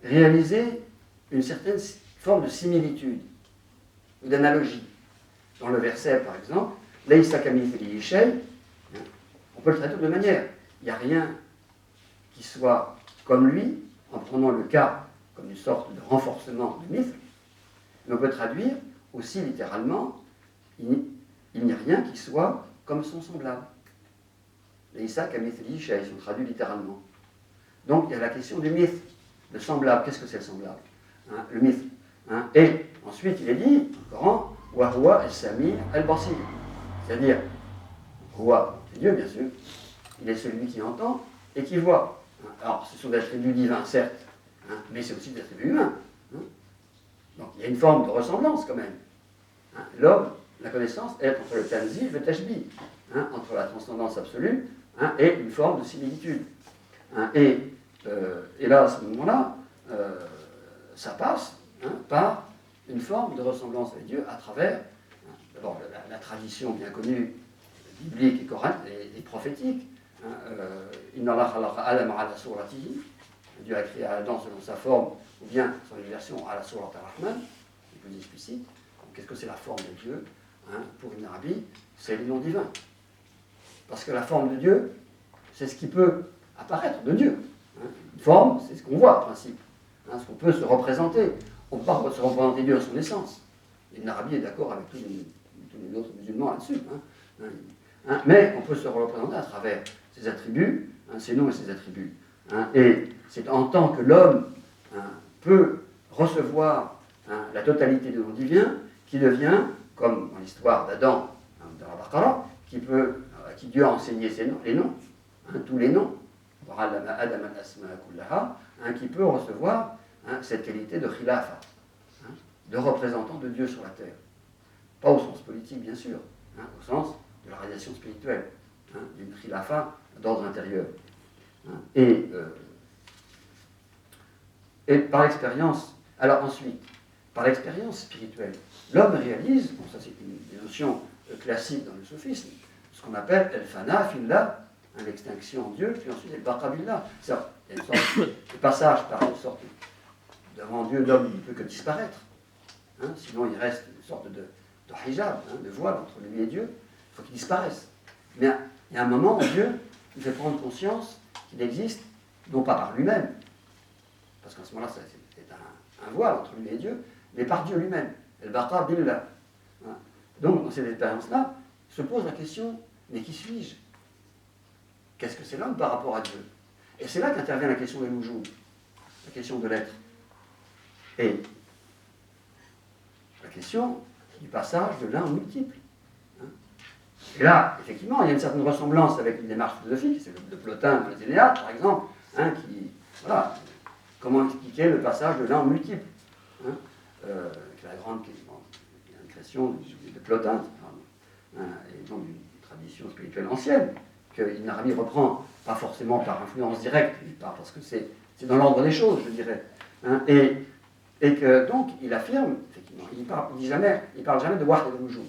réaliser une certaine forme de similitude ou d'analogie. Dans le verset, par exemple, Laïsa kamithlihi shay, on peut le traiter de deux manières. Il n'y a rien qui soit comme lui, en prenant le cas comme une sorte de renforcement du mythe, mais on peut traduire aussi littéralement, il n'y a rien qui soit comme son semblable. Laïsa kamithlihi shay, sont traduits littéralement. Donc il y a la question du mythe, le semblable. Qu'est-ce que c'est le semblable, le mythe. Et ensuite il est dit, au Coran, wa huwa al-sami' al-basir. C'est-à-dire, huwa, c'est Dieu bien sûr, il est celui qui entend et qui voit. Alors ce sont des attributs divins, certes, mais c'est aussi des attributs humains. Donc il y a une forme de ressemblance quand même. L'homme, la connaissance, est entre le tanzih et le tashbih, entre la transcendance absolue et une forme de similitude. Et là, à ce moment-là, ça passe par une forme de ressemblance avec Dieu à travers, d'abord, la tradition bien connue, biblique et prophétique. Inna Allah khalaqa Adam ala suratihi. Dieu a créé Adam selon sa forme, ou bien son version ala surat ar-Rahman, c'est plus explicite. Donc, qu'est-ce que c'est la forme de Dieu pour Ibn Arabi, c'est le nom divin. Parce que la forme de Dieu, c'est ce qui peut apparaître de Dieu. Une forme, c'est ce qu'on voit en principe, ce qu'on peut se représenter. On ne peut pas se représenter Dieu à son essence. Ibn Arabi est d'accord avec tous les autres musulmans là-dessus. Mais on peut se représenter à travers ses attributs, ses noms et ses attributs. Et c'est en tant que l'homme peut recevoir la totalité du nom divin, qui devient, comme dans l'histoire d'Adam, dans la Baqara, qui Dieu a enseigné les noms, tous les noms, qui peut recevoir cette qualité de khilafa, de représentant de Dieu sur la terre. Pas au sens politique, bien sûr, au sens de la réalisation spirituelle, d'une khilafa d'ordre intérieur. Et par l'expérience, alors ensuite, par l'expérience spirituelle, l'homme réalise, bon, ça c'est une notion classique dans le soufisme, ce qu'on appelle el-fana fillah, l'extinction en Dieu, puis ensuite el-baqa billah. Il y a une sorte de passage par une sorte devant Dieu, l'homme ne peut que disparaître. Sinon il reste une sorte de hijab, de voile entre lui et Dieu, il faut qu'il disparaisse. Mais il y a un moment où Dieu il fait prendre conscience qu'il existe, non pas par lui-même, parce qu'en ce moment-là c'est un voile entre lui et Dieu, mais par Dieu lui-même, el-baqa billah. Donc dans cette expérience-là, se pose la question, mais qui suis-je? Qu'est-ce que c'est l'homme par rapport à Dieu? Et c'est là qu'intervient la question de l'oujoud, la question de l'être. Et la question du passage de l'un au multiple. Et là, effectivement, il y a une certaine ressemblance avec une démarche philosophique, c'est le Plotin dans les Énéades, par exemple, voilà, comment expliquer le passage de l'un au multiple, qui est la grande création de Plotin, et donc d'une tradition spirituelle ancienne, que Ibn Arabi reprend, pas forcément par influence directe, mais parce que c'est dans l'ordre des choses, je dirais. Et que donc, il affirme, effectivement, il parle jamais de Wahd al-Wujud.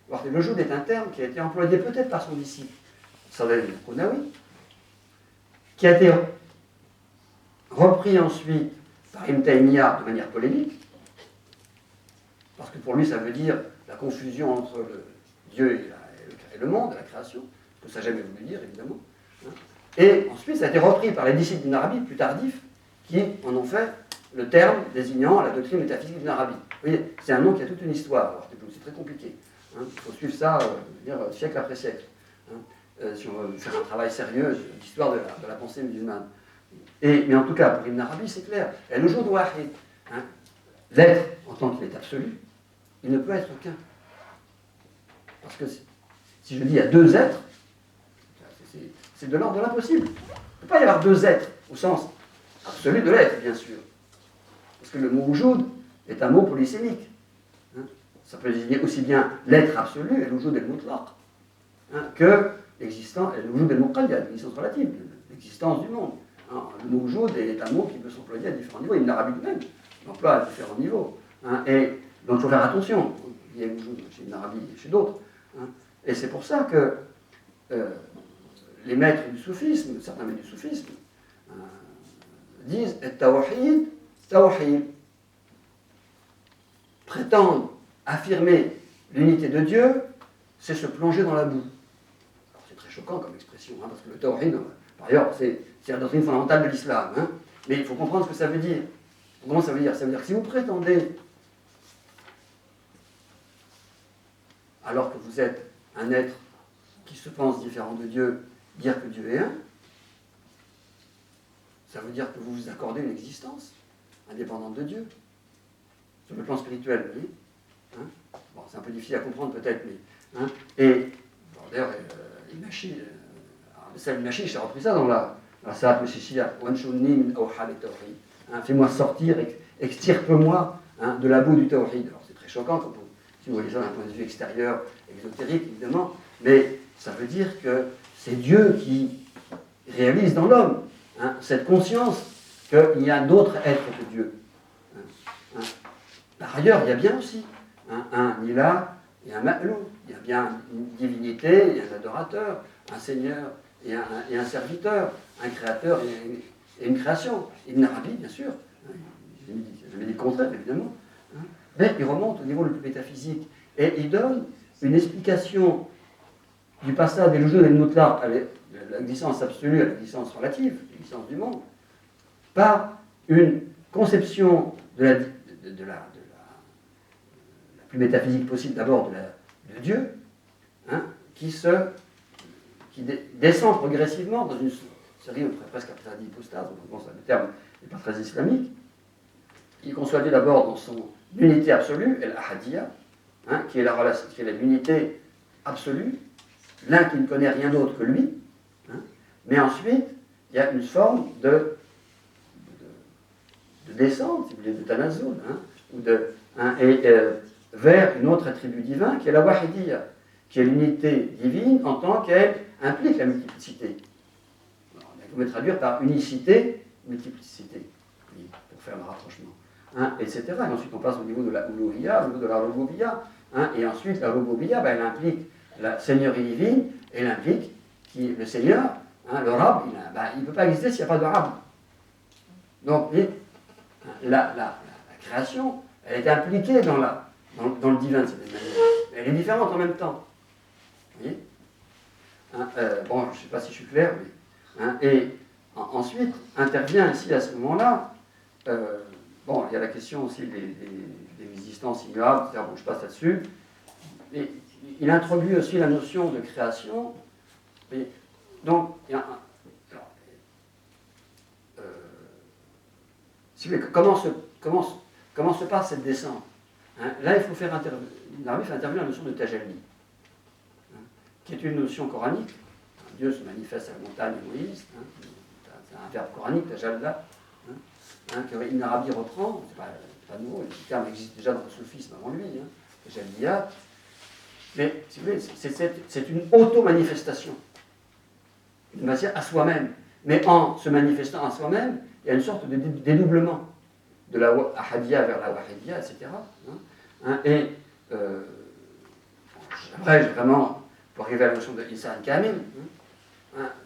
Wahd al-Wujud est un terme qui a été employé peut-être par son disciple, Saleh al-Kounawi, qui a été repris ensuite par Ibn Taymiyyah de manière polémique, parce que pour lui, ça veut dire la confusion entre le Dieu et le monde, et la création, ce que ça n'a jamais voulu dire, évidemment. Et ensuite, ça a été repris par les disciples d'Ibn Arabi, plus tardifs, qui en ont fait le terme désignant la doctrine métaphysique d'Ibn Arabi. Vous voyez, c'est un nom qui a toute une histoire, c'est très compliqué. Il faut suivre ça, siècle après siècle, si on veut faire un travail sérieux d'histoire de la pensée musulmane. Mais en tout cas, pour Ibn Arabi, c'est clair. El-Wujud wahid, l'être, en tant qu'il est absolu, il ne peut être qu'un. Parce que si je dis il y a deux êtres, c'est de l'ordre de l'impossible. Il ne peut pas y avoir deux êtres, au sens absolu de l'être, bien sûr. Parce que le mot wujud est un mot polysémique. Ça peut désigner aussi bien l'être absolu, et l'wujud el-mutlaq, que l'existence, et l'wujud el-muqayyad, l'existence relative, l'existence du monde. Le mot wujud est un mot qui peut s'employer à différents niveaux. Ibn Arabi lui-même l'emploie à différents niveaux. Et donc il faut faire attention. Il y a wujud chez Ibn Arabi et chez d'autres. Et c'est pour ça que les maîtres du soufisme, certains maîtres du soufisme, disent et-tawhid, tawhid, prétendent affirmer l'unité de Dieu, c'est se plonger dans la boue. Alors c'est très choquant comme expression, parce que le tawhid, par ailleurs, c'est la doctrine fondamentale de l'islam. Mais il faut comprendre ce que ça veut dire. Comment ça veut dire? Ça veut dire que si vous prétendez, alors que vous êtes un être qui se pense différent de Dieu, dire que Dieu est un, ça veut dire que vous vous accordez une existence indépendante de Dieu, sur le plan spirituel, vous voyez. Bon, c'est un peu difficile à comprendre peut-être, mais... Et, bon, d'ailleurs, Imachi, j'ai repris ça dans la Salat Meshishia, fais-moi sortir, extirpe-moi de la boue du tawhid. Alors c'est très choquant, si vous voyez ça d'un point de vue extérieur, exotérique, évidemment, mais ça veut dire que c'est Dieu qui réalise dans l'homme cette conscience qu'il y a d'autres êtres que Dieu. Par ailleurs, il y a bien aussi un ilah et un ma'lou. Il y a bien une divinité et un adorateur, un seigneur et un serviteur, un créateur et une création. Ibn Arabi, bien sûr, je n'ai jamais dit le contraire, évidemment, mais il remonte au niveau le plus métaphysique et il donne une explication du passage des wujud el-mutlaq à l'existence absolue à l'existence relative, l'existence du monde, par une conception de la plus métaphysique possible, d'abord de Dieu, qui descend progressivement dans une série presque hypostase, bon, le terme n'est pas très islamique, il conçoit Dieu d'abord dans son unité absolue, el-ahadiyya, qui est l'unité absolue, l'un qui ne connaît rien d'autre que lui, mais ensuite, il y a une forme de descente, si vous voulez, de tanazul, vers une autre attribut divin qui est la wahidiyya, qui est l'unité divine en tant qu'elle implique la multiplicité. Alors, on pouvait traduire par unicité, multiplicité, pour faire le rapprochement, etc. Et ensuite, on passe au niveau de la uluhiyya, au niveau de la rububiyya, et ensuite, la rububiyya, elle implique la seigneurie divine, et elle implique le Seigneur, le Rab, il ne peut pas exister s'il n'y a pas de Rab. Donc, la création, elle est impliquée dans le divin de cette manière. Elle est différente en même temps. Vous voyez, bon, je ne sais pas si je suis clair, mais, et ensuite intervient ici à ce moment-là, bon, il y a la question aussi des existences immuables, etc. Bon, je passe là-dessus. Et il introduit aussi la notion de création. Et donc, si vous voulez, comment se passe cette descente, là, il faut faire intervenir la notion de tajalli, qui est une notion coranique. Dieu se manifeste à la montagne de Moïse, c'est un verbe coranique, tajalla, que Ibn Arabi reprend, c'est pas nouveau, le terme existe déjà dans le soufisme avant lui, tajalliyat. Mais, si vous voulez, c'est une auto-manifestation, une matière à soi-même. Mais en se manifestant à soi-même, il y a une sorte de dédoublement de la ahadiyya vers la wahidiyya, etc. J'aimerais vraiment, pour arriver à la notion de Insan Kamil,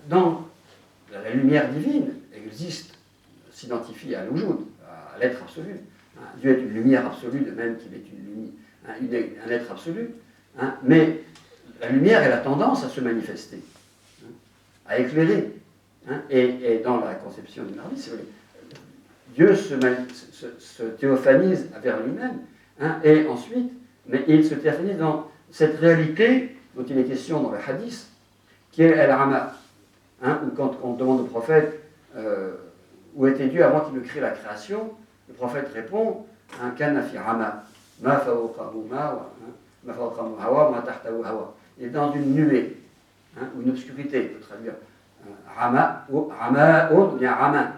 dans la lumière divine existe, s'identifie à l'Wujud, à l'être absolu. Dieu est une lumière absolue, de même qu'il est un être absolu. Mais la lumière, elle a tendance à se manifester, à éclairer. Et dans la conception du Nardi, c'est vrai, Dieu se théophanise vers lui-même, et ensuite, mais il se théophanise dans cette réalité dont il est question dans le hadith, qui est el-Rama, où quand on demande au prophète où était Dieu avant qu'il ne crée la création, le prophète répond Kana fi Rama, ma fawqahu ma ma fawqahu hawa, ma tahtahu hawa. Il est dans une nuée, ou une obscurité, on peut traduire Rama, ou Rama, ou bien Raman,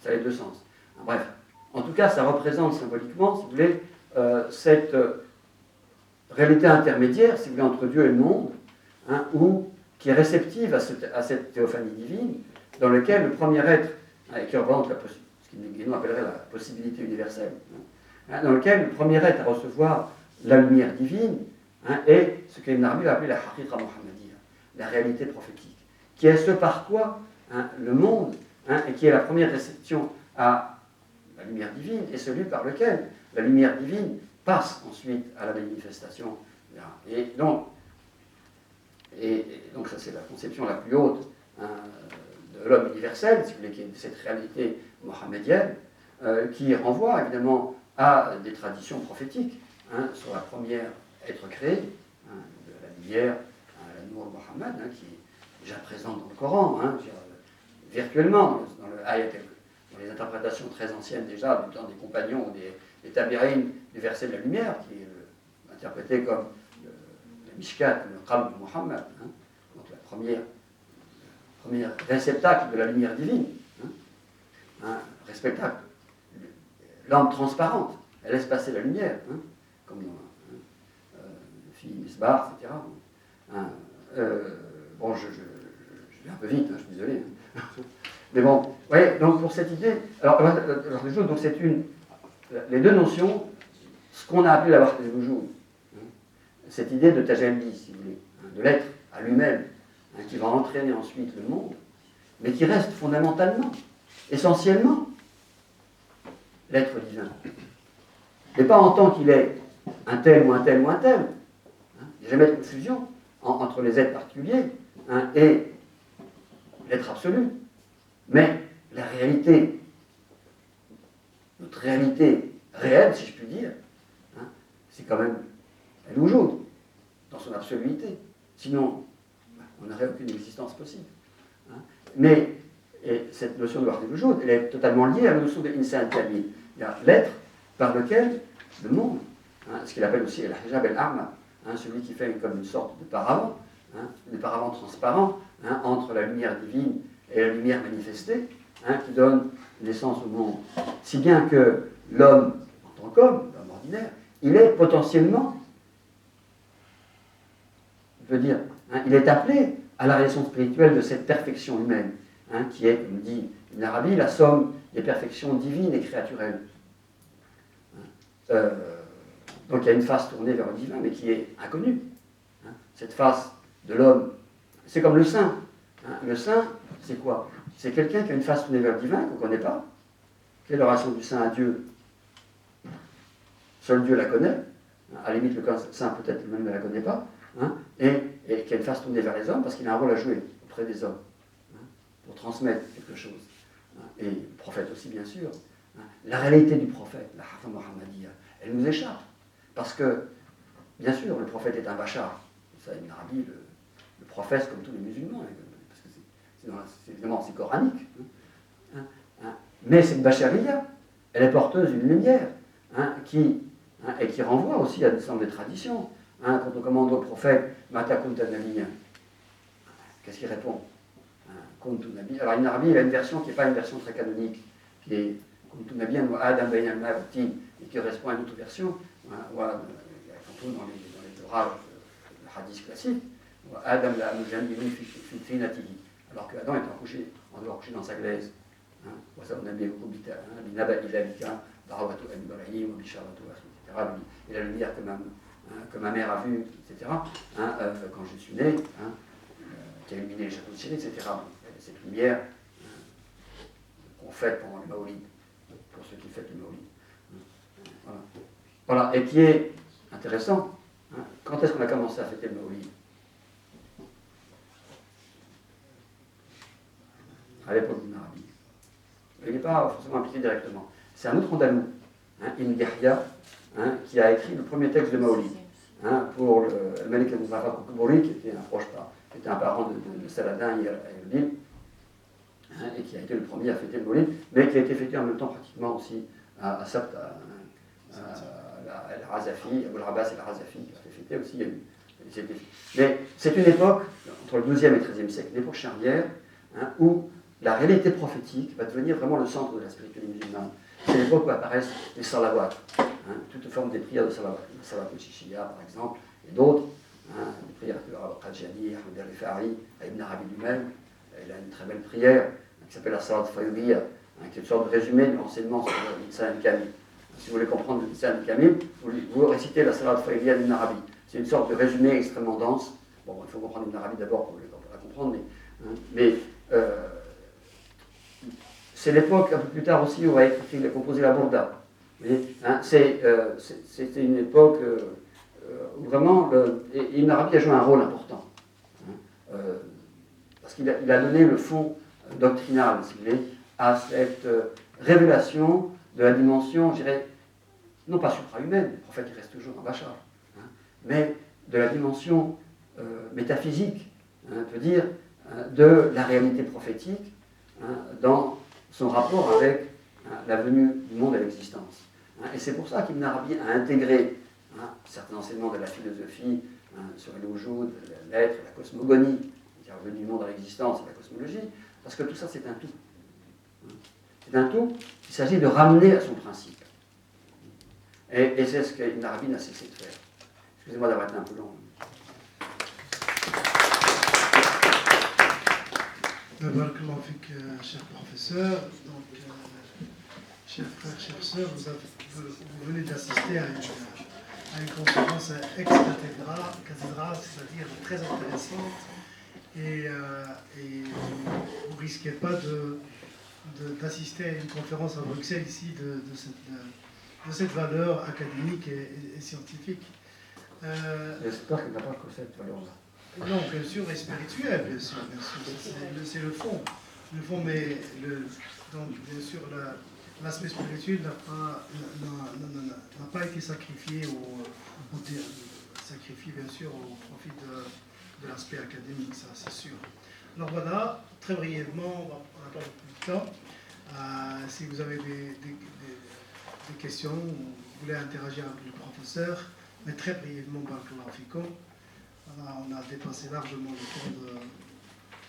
ça a les deux sens. Bref, en tout cas, ça représente symboliquement, si vous voulez, cette réalité intermédiaire, si vous voulez, entre Dieu et le monde, qui est réceptive à cette théophanie divine, dans lequel le premier être, qui représente ce qu'il nous appellerait la possibilité universelle, dans lequel le premier être à recevoir la lumière divine est ce qu'Ibn Arabi va appeler la haqiqa muhammadiyya, la réalité prophétique, qui est ce par quoi le monde, et qui est la première réception à la lumière divine, et celui par lequel la lumière divine passe ensuite à la manifestation. Et donc ça c'est la conception la plus haute de l'homme universel, si vous voulez, qui est cette réalité mohammedienne, qui renvoie évidemment à des traditions prophétiques, sur la première être créée, de la lumière, la Nour Mohammed, qui est déjà présente dans le Coran, virtuellement, dans le ayat, dans les interprétations très anciennes déjà, du temps des compagnons ou des tabérines du verset de la lumière, qui est interprété comme le Mishkat, le Qalb de Mohammed, donc la première réceptacle de la lumière divine, réceptacle, lampe transparente, elle laisse passer la lumière, comme dans Fi Misbar, etc. Bon, je vais un peu vite, je suis désolé. Mais bon, vous voyez, donc pour cette idée, alors donc c'est les deux notions, ce qu'on a appelé la Wahdat al-Wujud, cette idée de tajalli, si vous voulez, de l'être à lui-même, qui va entraîner ensuite le monde, mais qui reste fondamentalement, essentiellement, l'être divin. Mais pas en tant qu'il est un tel ou un tel ou un tel. Il n'y a jamais de confusion entre les êtres particuliers et l'être absolu. Mais la réalité, notre réalité réelle, si je puis dire, c'est quand même al-Wujud, dans son absoluité. Sinon, on n'aurait aucune existence possible. Mais Et cette notion de Wahdat al-Wujud, elle est totalement liée à la notion de Insan Kamil. Il y a l'être par lequel le monde, ce qu'il appelle aussi al-Hijab al-A'ma, celui qui fait comme une sorte de paravent, des paravents transparents entre la lumière divine et la lumière manifestée, qui donne naissance au monde. Si bien que l'homme, en tant qu'homme, l'homme ordinaire, il est potentiellement, je veux dire, il est appelé à la réalisation spirituelle de cette perfection humaine, qui est, comme dit Ibn Arabi, la somme des perfections divines et créaturelles. Donc il y a une face tournée vers le divin, mais qui est inconnue. Cette face de l'homme, c'est comme le saint. Le saint, c'est quoi? C'est quelqu'un qui a une face tournée vers le divin qu'on ne connaît pas. Quelle est la relation du saint à Dieu? Seul Dieu la connaît. À la limite, le saint peut-être lui-même ne la connaît pas. Et qui a une face tournée vers les hommes parce qu'il a un rôle à jouer auprès des hommes, pour transmettre quelque chose. Et le prophète aussi, bien sûr. La réalité du prophète, la Hafa Muhammadiyya, elle nous échappe. Parce que, bien sûr, le prophète est un bachar. Ça, Ibn Arabi le professe comme tous les musulmans, parce que évidemment, c'est coranique. Mais cette bachariya, elle est porteuse d'une lumière, qui renvoie aussi à des sortes de traditions. Quand on commande au prophète, Mata Kunta Nabiyya, qu'est-ce qu'il répond? Kuntu Nabiyya. Alors, Ibn Arabi, il a une version qui n'est pas une version très canonique, qui est Kuntu Nabiyya wa Adam Bayna al-Ma'ati, et qui correspond à une autre version, surtout dans les ouvrages de hadith classiques, Adam la Mujamili Finatihi, alors que Adam est accouché, on doit accoucher dans sa glaise. Et la lumière que ma mère a vue, etc., quand je suis né, qui a illuminé les châteaux de Syrie, etc. Cette lumière qu'on fête pendant le Maolid, pour ceux qui fêtent le Maolid. Voilà, et qui est intéressant. Quand est-ce qu'on a commencé à fêter le Maolid? À l'époque d'Ibn Arabi. Il n'est pas forcément impliqué directement. C'est un autre andalou, Ibn Yahya, qui a écrit le premier texte de Maolid, pour le Malik al-Muzaffar al-Kuburi, qui était un proche, qui était un parent de Saladin et Ayuddin, et qui a été le premier à fêter le Maolid, mais qui a été fêté en même temps pratiquement aussi à Sabt, al-Razafi, Abul Rabbas et al-Razafi, qui a fait fêter aussi. Mais c'est une époque, entre le 12e et le 13e siècle, une époque charnière, où la réalité prophétique va devenir vraiment le centre de la spiritualité musulmane. C'est l'époque où apparaissent les salawats, toutes formes des prières de salawat, le salawat al-Shishiyya par exemple, et d'autres, les prières de Al-Qadjani, Ahmed al-Rifari, Ibn Arabi lui-même. Il a une très belle prière qui s'appelle la Salat Fayouliya, qui est une sorte de résumé de l'enseignement sur l'Insan al-Kamil. Si vous voulez comprendre l'Insan al-Kamil, vous récitez la Salat Fayouliya d'Ibn Arabi. C'est une sorte de résumé extrêmement dense. Bon, il faut comprendre Ibn Arabi d'abord pour la comprendre, mais c'est l'époque, un peu plus tard aussi, où il a composé la Bourda. C'était une époque où vraiment, Ibn Arabi a joué un rôle important. Parce qu'il a donné le fond doctrinal, si vous voulez, à cette révélation de la dimension, je dirais, non pas suprahumaine, le prophète il reste toujours un bachar, mais de la dimension métaphysique, on peut dire, de la réalité prophétique dans son rapport avec la venue du monde à l'existence. Et c'est pour ça qu'Ibn Arabi a intégré certains enseignements de la philosophie sur le wujud, l'être, la cosmogonie, qui est revenu du monde à l'existence et la cosmologie, parce que tout ça c'est un tout. C'est un tout qu'il s'agit de ramener à son principe. Et c'est ce qu'Ibn Arabi n'a cessé de faire. Excusez-moi d'avoir été un peu long. Barakallahu fik, cher professeur. Donc, chers frères, chères sœurs, vous venez d'assister à une conférence ex-cathédrale, c'est-à-dire très intéressante, et vous ne risquez pas d'assister à une conférence à Bruxelles ici de cette valeur académique et scientifique. J'espère qu'il n'y a pas que cette valeur-là. Non, bien sûr, et spirituel, bien sûr. C'est le fond. Le fond, mais donc, bien sûr, l'aspect spirituel n'a pas été sacrifié, sacrifié, bien sûr, au profit de l'aspect académique, ça, c'est sûr. Alors voilà, très brièvement, on n'a pas beaucoup de temps. Si vous avez des questions ou vous voulez interagir avec le professeur, mais très brièvement, Barakallahu fikum. Voilà, on a dépassé largement le temps de